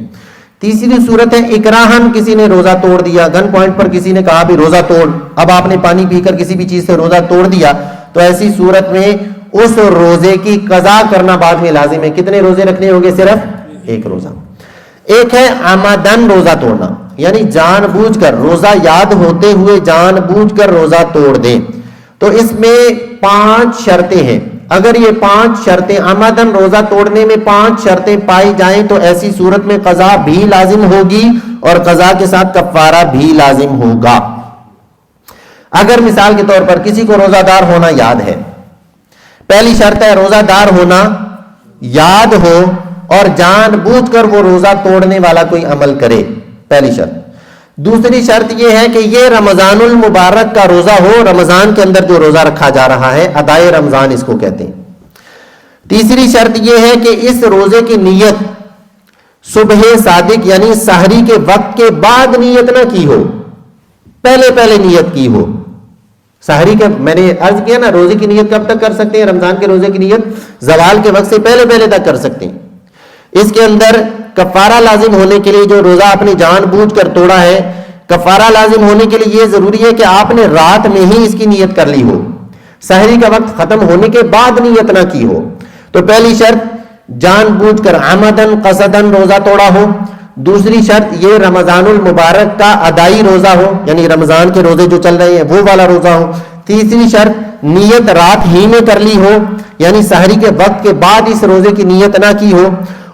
تیسری صورت ہے اکراہن، کسی نے روزہ توڑ دیا، گن پوائنٹ پر کسی نے کہا بھی روزہ توڑ، اب آپ نے پانی پی کر کسی بھی چیز سے روزہ توڑ دیا تو تو ایسی صورت میں اس روزے کی قضا کرنا بعد میں لازم ہے. کتنے روزے رکھنے ہوں گے؟ صرف ایک روزہ. ایک ہے عمدن روزہ توڑنا، یعنی جان بوجھ کر، روزہ یاد ہوتے ہوئے جان بوجھ کر روزہ توڑ دیں. تو اس میں 5 شرطیں ہیں. اگر یہ 5 شرطیں عمدن روزہ توڑنے میں 5 شرطیں پائی جائیں تو ایسی صورت میں قضا بھی لازم ہوگی اور قضا کے ساتھ کفارہ بھی لازم ہوگا. اگر مثال کے طور پر کسی کو روزہ دار ہونا یاد ہے، پہلی شرط ہے روزہ دار ہونا یاد ہو اور جان بوجھ کر وہ روزہ توڑنے والا کوئی عمل کرے، پہلی شرط. دوسری شرط یہ ہے کہ یہ رمضان المبارک کا روزہ ہو، رمضان کے اندر جو روزہ رکھا جا رہا ہے ادائے رمضان اس کو کہتے ہیں. تیسری شرط یہ ہے کہ اس روزے کی نیت صبح صادق یعنی سحری کے وقت کے بعد نیت نہ کی ہو، پہلے نیت کی ہو. سحری کے میں نے عرض کیا نا، روزے کی نیت کب تک کر سکتے ہیں؟ رمضان کے روزے کی نیت زوال کے وقت سے پہلے تک کر سکتے ہیں. اس کے اندر کفارہ لازم ہونے کے لیے جو روزہ آپ نے جان بوجھ کر توڑا ہے، کفارہ لازم ہونے کے لیے یہ ضروری ہے کہ آپ نے رات میں ہی اس کی نیت کر لی ہو، سحری کا وقت ختم ہونے کے بعد نیت نہ کی ہو. تو پہلی شرط جان بوجھ کر عمدن قصدن روزہ توڑا ہو. دوسری شرط یہ رمضان المبارک کا ادائی روزہ ہو، یعنی رمضان کے روزے جو چل رہے ہیں وہ والا روزہ ہو. تیسری شرط نیت رات ہی میں کر لی ہو، یعنی سحری کے وقت کے بعد اس روزے کی نیت نہ کی ہو.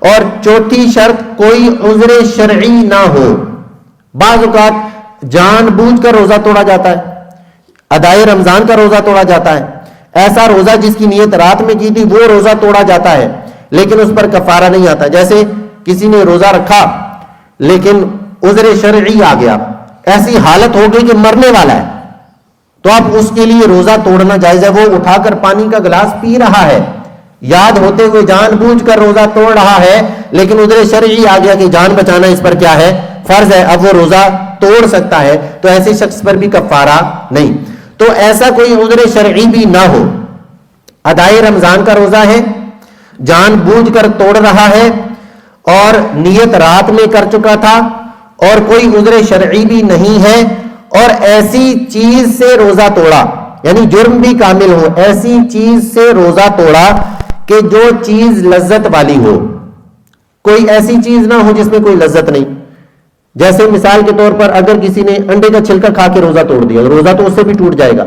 اور چوتھی شرط کوئی عذر شرعی نہ ہو. بعض اوقات جان بوجھ کر روزہ توڑا جاتا ہے، ادائے رمضان کا روزہ توڑا جاتا ہے. ایسا روزہ جس کی نیت رات میں کی تھی وہ روزہ توڑا جاتا ہے لیکن اس پر کفارہ نہیں آتا. جیسے کسی نے روزہ رکھا لیکن عذر شرعی آ گیا، ایسی حالت ہو گئی کہ مرنے والا ہے، تو اب اس کے لیے روزہ توڑنا جائز ہے. وہ اٹھا کر پانی کا گلاس پی رہا ہے، یاد ہوتے ہوئے جان بوجھ کر روزہ توڑ رہا ہے لیکن عذر شرعی آ گیا کہ جان بچانا اس پر کیا ہے؟ فرض ہے. اب وہ روزہ توڑ سکتا ہے، تو ایسے شخص پر بھی کفارہ نہیں. تو ایسا کوئی عذر شرعی بھی نہ ہو، ادائے رمضان کا روزہ ہے، جان بوجھ کر توڑ رہا ہے اور نیت رات میں کر چکا تھا اور کوئی عذر شرعی بھی نہیں ہے، اور ایسی چیز سے روزہ توڑا، یعنی جرم بھی کامل ہو، ایسی چیز سے روزہ توڑا کہ جو چیز لذت والی ہو. کوئی ایسی چیز نہ ہو جس میں کوئی لذت نہیں. جیسے مثال کے طور پر اگر کسی نے انڈے کا چھلکا کھا کے روزہ توڑ دیا، روزہ تو اس سے بھی ٹوٹ جائے گا،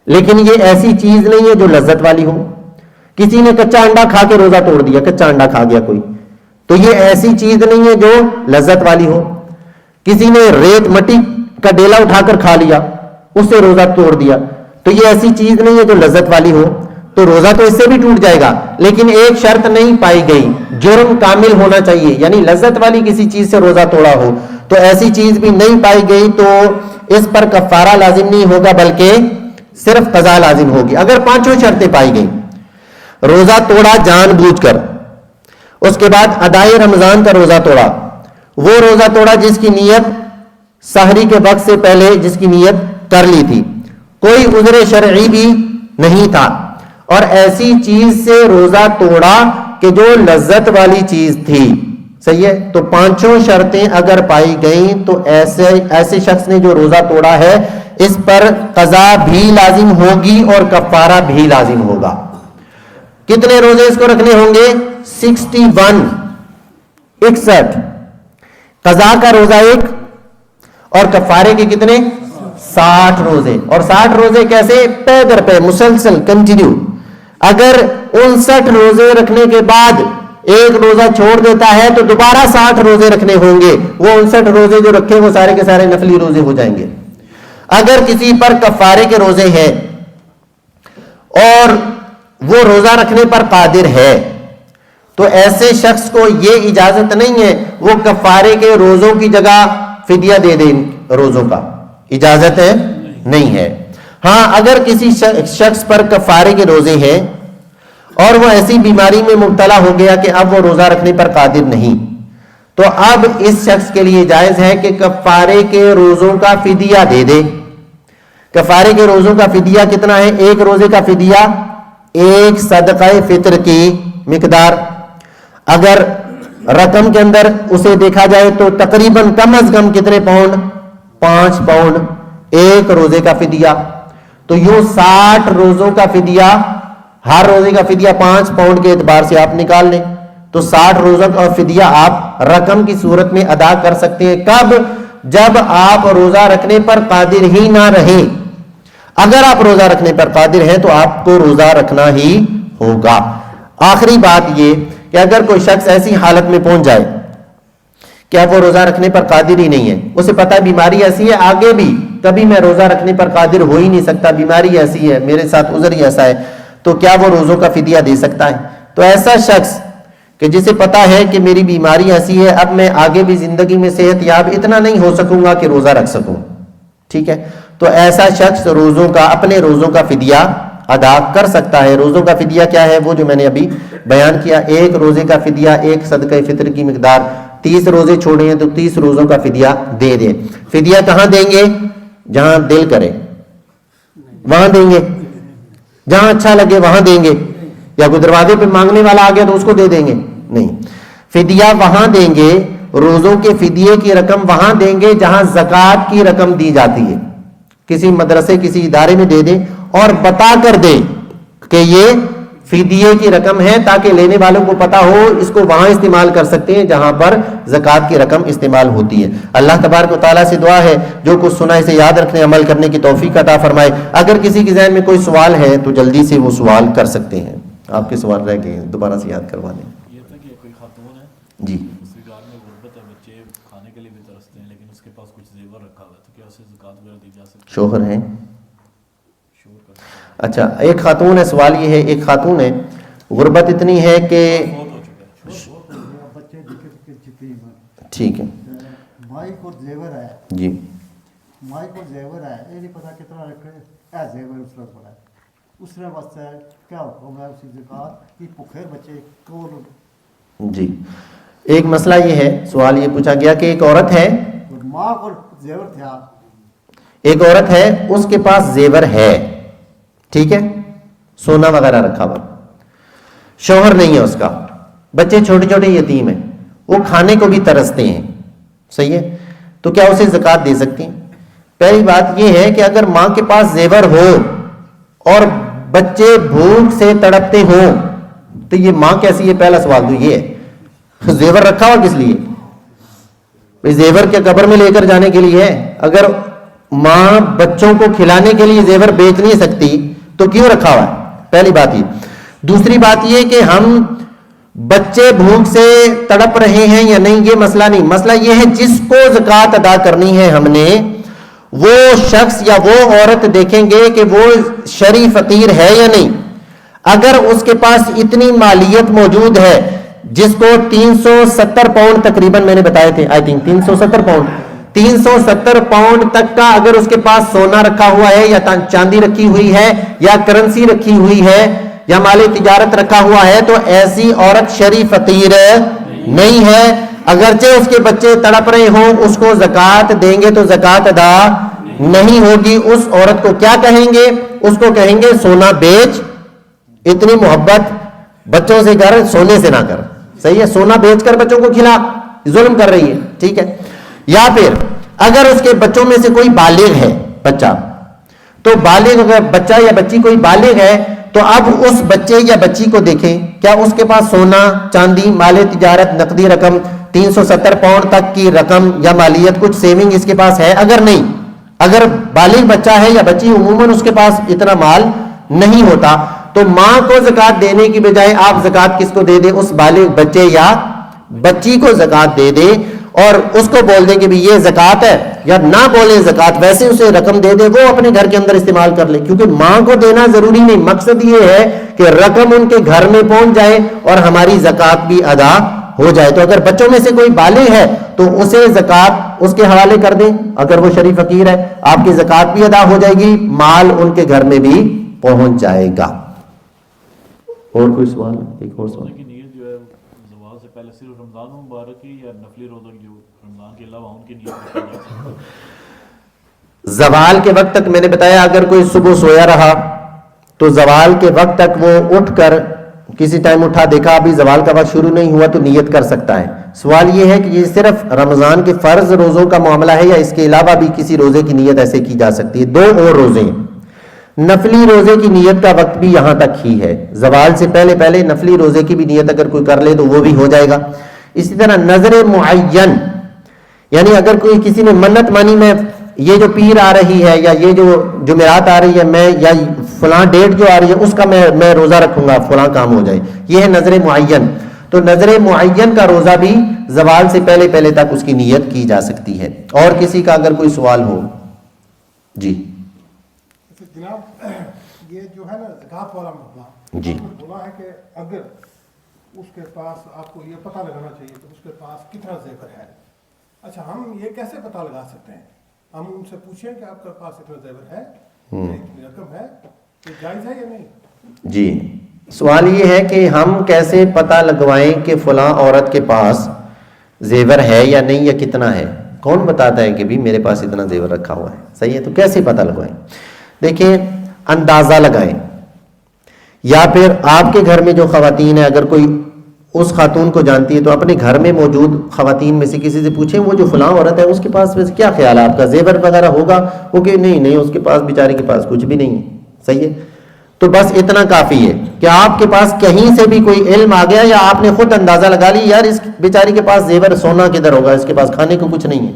لیکن یہ ایسی چیز نہیں ہے جو لذت والی ہو. کسی نے کچا انڈا کھا کے روزہ توڑ دیا، کچا انڈا کھا گیا کوئی، تو یہ ایسی چیز نہیں ہے جو لذت والی ہو. کسی نے ریت مٹی کا ڈیلا اٹھا کر کھا لیا، اس سے روزہ توڑ دیا، تو یہ ایسی چیز نہیں ہے جو لذت والی ہو. تو روزہ تو اس سے بھی ٹوٹ جائے گا، لیکن ایک شرط نہیں پائی گئی، جرم کامل ہونا چاہیے، یعنی لذت والی کسی چیز سے روزہ توڑا ہو. تو ایسی چیز بھی نہیں پائی گئی تو اس پر کفارہ لازم نہیں ہوگا بلکہ صرف قضا لازم ہوگی. اگر 5 شرطیں پائی گئی، روزہ توڑا جان بوجھ کر، اس کے بعد ادائے رمضان کا روزہ توڑا، وہ روزہ توڑا جس کی نیت سحری کے وقت سے پہلے جس کی نیت کر لی تھی، کوئی عذر شرعی بھی نہیں تھا، اور ایسی چیز سے روزہ توڑا کہ جو لذت والی چیز تھی. صحیح ہے. تو 5 شرطیں اگر پائی گئیں تو ایسے شخص نے جو روزہ توڑا ہے اس پر قضا بھی لازم ہوگی اور کفارہ بھی لازم ہوگا. کتنے روزے اس کو رکھنے ہوں گے؟ 61 قضا کا روزہ 1 اور کفارے کے کتنے؟ 60 روزے. اور 60 روزے کیسے؟ پے در پے مسلسل کنٹینیو. اگر 59 روزے رکھنے کے بعد ایک روزہ چھوڑ دیتا ہے تو دوبارہ 60 روزے رکھنے ہوں گے. وہ 59 روزے جو رکھے وہ سارے کے سارے نفلی روزے ہو جائیں گے. اگر کسی پر کفارے کے روزے ہیں اور وہ روزہ رکھنے پر قادر ہے تو ایسے شخص کو یہ اجازت نہیں ہے وہ کفارے کے روزوں کی جگہ فدیہ دے دیں. روزوں کا اجازت ہے نہیں ہے. ہاں اگر کسی شخص پر کفارے کے روزے ہیں اور وہ ایسی بیماری میں مبتلا ہو گیا کہ اب وہ روزہ رکھنے پر قادر نہیں، تو اب اس شخص کے لیے جائز ہے کہ کفارے کے روزوں کا فدیہ دے دے. کفارے کے روزوں کا فدیہ کتنا ہے؟ ایک روزے کا فدیہ 1 صدقہ فطر کی مقدار. اگر رقم کے اندر اسے دیکھا جائے تو تقریباً کم از کم کتنے پاؤنڈ؟ 5 پاؤنڈ ایک روزے کا فدیہ. تو یوں 60 روزوں کا فدیہ، ہر روزے کا فدیہ 5 پاؤنڈ کے اعتبار سے آپ نکال لیں تو 60 روزہ کا فدیہ آپ رقم کی صورت میں ادا کر سکتے ہیں. کب؟ جب آپ روزہ رکھنے پر قادر ہی نہ رہیں. اگر آپ روزہ رکھنے پر قادر ہیں تو آپ کو روزہ رکھنا ہی ہوگا. آخری بات یہ کہ اگر کوئی شخص ایسی حالت میں پہنچ جائے کہ اب وہ روزہ رکھنے پر قادر ہی نہیں ہے، اسے پتا ہے بیماری ایسی ہے آگے بھی کبھی میں روزہ رکھنے پر قادر ہو ہی نہیں سکتا، بیماری ایسی ہے، میرے ساتھ عذر ہی ایسا ہے، تو کیا وہ روزوں کا فدیہ دے سکتا ہے؟ تو ایسا شخص کہ جسے پتا ہے کہ میری بیماری ایسی ہے، اب میں آگے بھی زندگی میں صحت یاب اتنا نہیں ہو سکوں گا کہ روزہ رکھ سکوں، ٹھیک ہے، تو ایسا شخص اپنے روزوں کا فدیہ ادا کر سکتا ہے. روزوں کا فدیہ کیا ہے؟ وہ جو میں نے ابھی بیان کیا. ایک روزے کا فدیہ ایک صدقہ فطر کی مقدار. 30 روزے چھوڑے ہیں تو 30 روزوں کا فدیہ دے دیں. فدیہ کہاں دیں گے؟ جہاں دل کرے وہاں دیں گے، جہاں اچھا لگے وہاں دیں گے، یا کوئی دروازے پہ مانگنے والا آ گیا تو اس کو دے دیں گے؟ نہیں، فدیہ وہاں دیں گے، روزوں کے فدیے کی رقم وہاں دیں گے جہاں زکوٰۃ کی رقم دی جاتی ہے. کسی مدرسے کسی ادارے میں دے دیں اور بتا کر دیں کہ یہ فدیے کی رقم ہے تاکہ لینے والوں کو پتا ہو اس کو وہاں استعمال کر سکتے ہیں جہاں پر زکوٰۃ کی رقم استعمال ہوتی ہے. اللہ تبارک و تعالیٰ سے دعا ہے جو کچھ سنا اسے یاد رکھنے عمل کرنے کی توفیق عطا فرمائے. اگر کسی کے ذہن میں کوئی سوال ہے تو جلدی سے وہ سوال کر سکتے ہیں. آپ کے سوال رہ گئے ہیں، دوبارہ سے یاد کروا دیں. یہ تھا کہ کوئی خاتون ہے جی، اس کے گھر میں غربت ہے، بچے کھانے کے لیے بھی ترستے ہیں لیکن اس کے پاس کچھ زیور رکھا ہوا ہے، تو کیا اسے زکوٰۃ وغیرہ دی جا سکتی ہے؟ شوہر ہیں؟ شور کا اچھا، ایک خاتون ہے. سوال یہ ہے ایک خاتون ہے، غربت اتنی ہے کہ بہت ہو چکا ہے. بچے جتنی ٹھیک ہے مائی کو زیور ہے، جی، مائی کو زیور ہے، یہ نہیں پتا کتنا رکھے اے زیور اس وقت بڑا ہے، اس نے واسطے کیا حکم ہے اسی زکوٰۃ کی پکھیر بچے کو؟ جی. ایک مسئلہ یہ ہے، سوال یہ پوچھا گیا کہ ایک عورت ہے، ماں کو زیور تھا، ایک عورت ہے اس کے پاس زیور ہے، ٹھیک ہے، سونا وغیرہ رکھا ہوا، شوہر نہیں ہے اس کا، بچے چھوٹے چھوٹے یتیم ہیں، وہ کھانے کو بھی ترستے ہیں، صحیح ہے، تو کیا اسے زکوٰۃ دے سکتی ہیں؟ پہلی بات یہ ہے کہ اگر ماں کے پاس زیور ہو اور بچے بھوک سے تڑپتے ہوں تو یہ ماں کیسی ہے؟ پہلا سوال تو یہ ہے. زیور رکھا ہوا کس لیے؟ زیور کے قبر میں لے کر جانے کے لیے ہے. اگر ماں بچوں کو کھلانے کے لیے زیور بیچ نہیں سکتی تو کیوں رکھا ہوا ہے؟ پہلی بات یہ. دوسری بات یہ کہ ہم بچے بھوک سے تڑپ رہے ہیں یا نہیں یہ مسئلہ نہیں، مسئلہ یہ ہے جس کو زکوٰۃ ادا کرنی ہے ہم نے، وہ شخص یا وہ عورت دیکھیں گے کہ وہ شرعی فقیر ہے یا نہیں. اگر اس کے پاس اتنی مالیت موجود ہے جس کو 370 پاؤنڈ تقریباً میں نے بتائے تھے، آئی تھنک 370 پاؤنڈ تک کا اگر اس کے پاس سونا رکھا ہوا ہے یا چاندی رکھی ہوئی ہے یا کرنسی رکھی ہوئی ہے یا مال تجارت رکھا ہوا ہے تو ایسی عورت شرعی فقیر نہیں ہے. اگرچہ اس کے بچے تڑپ رہے ہوں اس کو زکوٰۃ دیں گے تو زکوٰۃ ادا نہیں ہوگی. اس عورت کو کیا کہیں گے؟ اس کو کہیں گے سونا بیچ، اتنی محبت بچوں سے کر، سونے سے نہ کر، صحیح ہے، سونا بیچ کر بچوں کو کھلا، ظلم کر رہی ہے، ٹھیک ہے. یا پھر اگر اس کے بچوں میں سے کوئی بالغ ہے بچہ، تو بالغ اگر بچہ یا بچی کوئی بالغ ہے تو اب اس بچے یا بچی کو دیکھیں کیا اس کے پاس سونا چاندی مال تجارت نقدی رقم 370 پاؤنڈ تک کی رقم یا مالیت کچھ سیونگ اس کے پاس ہے؟ اگر نہیں، اگر بالغ بچہ ہے یا بچی عموماً اس کے پاس اتنا مال نہیں ہوتا تو ماں کو زکوٰۃ دینے کی بجائے آپ زکوٰۃ کس کو دے دیں؟ اس بالغ بچے یا بچی کو زکوٰۃ دے دیں اور اس کو بول دیں کہ بھی یہ زکوٰۃ ہے، یا نہ بولیں زکوٰۃ، ویسے اسے رقم دے دے، وہ اپنے گھر کے اندر استعمال کر لے. کیونکہ ماں کو دینا ضروری نہیں، مقصد یہ ہے کہ رقم ان کے گھر میں پہنچ جائے اور ہماری زکوٰۃ بھی ادا ہو جائے. تو اگر بچوں میں سے کوئی بالغ ہے تو اسے زکوٰۃ اس کے حوالے کر دیں، اگر وہ شرعی فقیر ہے آپ کی زکوٰۃ بھی ادا ہو جائے گی، مال ان کے گھر میں بھی پہنچ جائے گا. اور کوئی سوال؟ ایک اور سوال. کی نیت جو ہے زوال سے پہلے صرف رمضان مبارک کی یا نفلی روزہ جو رمضان کے علاوہ ان کی نیت رکھی جا سکتی ہے؟ زوال کے وقت تک میں نے بتایا اگر کوئی صبح سویا رہا تو زوال کے وقت تک وہ اٹھ کر کسی ٹائم اٹھا دیکھا ابھی زوال کا وقت شروع نہیں ہوا تو نیت کر سکتا ہے. سوال یہ ہے کہ یہ صرف رمضان کے فرض روزوں کا معاملہ ہے یا اس کے علاوہ بھی کسی روزے کی نیت ایسے کی جا سکتی ہے؟ 2 اور روزے ہیں. نفلی روزے کی نیت کا وقت بھی یہاں تک ہی ہے، زوال سے پہلے پہلے نفلی روزے کی بھی نیت اگر کوئی کر لے تو وہ بھی ہو جائے گا۔ اسی طرح نظر معین، یعنی اگر کوئی کسی نے منت مانی میں یہ جو پیر آ رہی ہے یا یہ جو جمعرات آ رہی ہے میں یا فلاں ڈیٹ جو آ رہی ہے اس کا میں روزہ رکھوں گا فلاں کام ہو جائے، یہ ہے نظر معین۔ تو نظر معین کا روزہ بھی زوال سے پہلے پہلے تک اس کی نیت کی جا سکتی ہے۔ اور کسی کا اگر کوئی سوال ہو جی جناب، یہ جو ہے نا زکوٰۃ والا معاملہ، جی بولا ہے کہ اگر اس کے پاس آپ کو یہ پتہ لگانا چاہیے کہ اس کے پاس کتنا زیور ہے۔ اچھا، ہم یہ کیسے پتہ لگا سکتے ہیں؟ ہم ان سے پوچھیں کہ آپ کے پاس اتنا زیور ہے، اتنی رقم ہے، یہ جائز ہے یا نہیں؟ جی، سوال یہ ہے کہ ہم کیسے پتہ لگوائیں کہ فلاں عورت کے پاس زیور ہے یا نہیں یا کتنا ہے؟ کون بتاتا ہے کہ بھی میرے پاس اتنا زیور رکھا ہوا ہے؟ صحیح ہے، تو کیسے پتہ لگوائیں؟ دیکھیں، اندازہ لگائیں، یا پھر آپ کے گھر میں جو خواتین ہیں اگر کوئی اس خاتون کو جانتی ہے تو اپنے گھر میں موجود خواتین میں سے کسی سے پوچھیں وہ جو فلاں عورت ہے اس کے پاس ویسے کیا خیال ہے آپ کا، زیور وغیرہ ہوگا؟ وہ کہ نہیں اس کے پاس بیچاری کے پاس کچھ بھی نہیں ہے۔ صحیح ہے، تو بس اتنا کافی ہے کہ آپ کے پاس کہیں سے بھی کوئی علم آ گیا یا آپ نے خود اندازہ لگا لی یار اس بیچاری کے پاس زیور سونا کدھر ہوگا، اس کے پاس کھانے کو کچھ نہیں ہے،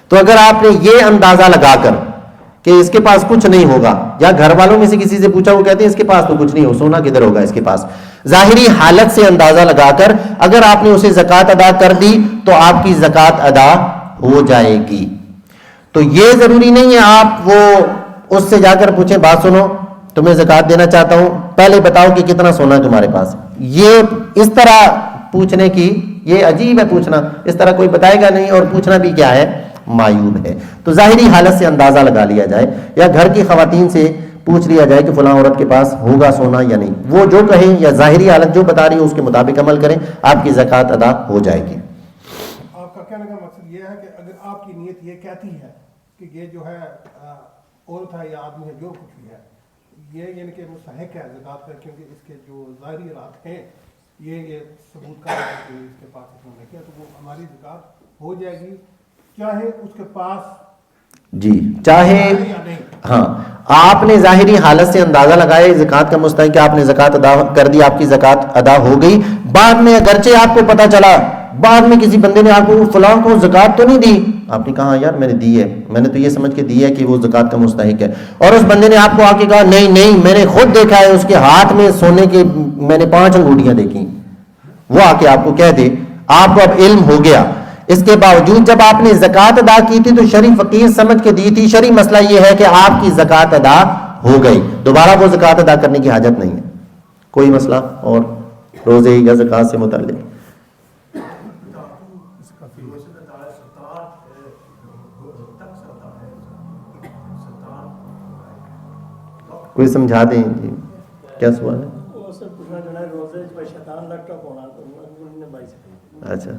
تو اگر آپ نے یہ اندازہ لگا کر کہ اس کے پاس کچھ نہیں ہوگا، یا گھر والوں میں سے کسی سے پوچھا وہ کہتے ہیں اس کے پاس تو کچھ نہیں ہو، سونا کدھر ہوگا اس کے پاس، ظاہری حالت سے اندازہ لگا کر اگر آپ نے اسے زکوٰۃ ادا کر دی تو آپ کی زکوٰۃ ادا ہو جائے گی۔ تو یہ ضروری نہیں ہے آپ وہ اس سے جا کر پوچھیں بات سنو تمہیں زکوٰۃ دینا چاہتا ہوں پہلے بتاؤ کہ کتنا سونا ہے تمہارے پاس، یہ اس طرح پوچھنے کی یہ عجیب ہے پوچھنا، اس طرح کوئی بتائے گا نہیں اور پوچھنا بھی کیا ہے، معیوب ہے۔ تو ظاہری حالت سے اندازہ لگا لیا جائے یا گھر کی خواتین سے پوچھ لیا جائے کہ فلاں عورت کے پاس ہوگا سونا یا نہیں، وہ جو کہیں یا ظاہری حالت جو بتا رہی ہے اس کے مطابق عمل کریں، آپ کی زکوٰۃ ادا ہو جائے گی۔ آپ کا کہنے کا مقصد یہ ہے کہ اگر آپ کی نیت یہ کہتی ہے کہ یہ جو ہے عورت ہے یا آدمی ہے جو کچھ بھی ہے یہ یعنی کہ مستحق ہے زکوٰۃ کا، کیونکہ اس کے جو ظاہری حالات ہیں یہ ثبوت کر رہے ہیں کہ اس کے پاس اتنا نہیں ہے، تو وہ ہماری زکوٰۃ ہو جائے گی چاہے اس کے پاس جی چاہے ہاں آپ نے ظاہری حالت سے اندازہ لگایا زکوٰۃ کا مستحق کہ آپ نے زکوٰۃ ادا کر دی، آپ کی زکوٰۃ ادا ہو گئی، بعد میں اگرچہ آپ کو پتہ چلا بعد میں کسی بندے نے آپ کو فلاں کو زکوٰۃ تو نہیں دی، آپ نے کہا یار میں نے دی ہے، میں نے تو یہ سمجھ کے دی ہے کہ وہ زکوٰۃ کا مستحق ہے، اور اس بندے نے آپ کو آ کے کہا نہیں میں نے خود دیکھا ہے اس کے ہاتھ میں سونے کے میں نے 5 انگوٹھیاں دیکھی، وہ آ کے آپ کو کہہ دے، آپ کو اب علم ہو گیا، اس کے باوجود جب آپ نے زکوٰۃ ادا کی تھی تو شرعی فقیر سمجھ کے دی تھی، شرعی مسئلہ یہ ہے کہ آپ کی زکوٰۃ ادا ہو گئی، دوبارہ وہ زکوٰۃ ادا کرنے کی حاجت نہیں ہے۔ کوئی مسئلہ اور روزے یا زکوٰۃ سے متعلق؟ کوئی سمجھا دیں جی، کیا سوال ہے؟ اچھا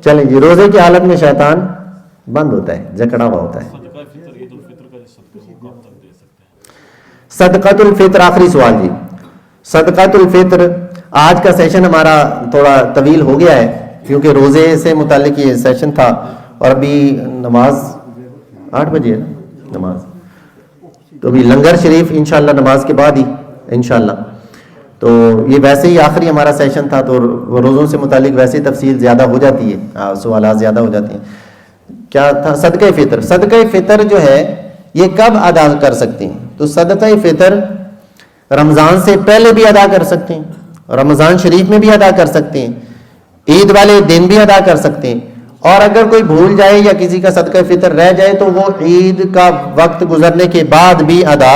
چلیں جی، روزے کی حالت میں شیطان بند ہوتا ہے، جکڑا ہوا ہوتا ہے۔ صدقہ فطر عید الفطر کا جو صدقہ وہ کب تک دے سکتے ہیں؟ صدقۃ الفطر، آخری سوال جی، صدقۃ الفطر آج کا سیشن ہمارا تھوڑا طویل ہو گیا ہے کیونکہ روزے سے متعلق یہ سیشن تھا، اور ابھی نماز 8 بجے ہے نا نماز، تو ابھی لنگر شریف انشاءاللہ نماز کے بعد ہی انشاءاللہ، تو یہ ویسے ہی آخری ہمارا سیشن تھا، تو روزوں سے متعلق ویسے تفصیل زیادہ ہو جاتی ہے، سوالات زیادہ ہو جاتے ہیں۔ کیا تھا صدقہ فطر؟ صدقہ فطر جو ہے یہ کب ادا کر سکتے ہیں؟ تو صدقہ فطر رمضان سے پہلے بھی ادا کر سکتے ہیں، رمضان شریف میں بھی ادا کر سکتے ہیں، عید والے دن بھی ادا کر سکتے ہیں، اور اگر کوئی بھول جائے یا کسی کا صدقہ فطر رہ جائے تو وہ عید کا وقت گزرنے کے بعد بھی ادا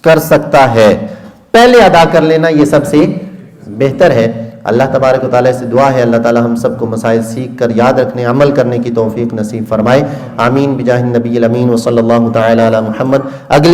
کر سکتا ہے، پہلے ادا کر لینا یہ سب سے بہتر ہے۔ اللہ تبارک و تعالیٰ سے دعا ہے اللہ تعالیٰ ہم سب کو مسائل سیکھ کر یاد رکھنے عمل کرنے کی توفیق نصیب فرمائے، آمین بجاہ النبی الامین وصلی اللہ تعالی علی محمد۔ اگلی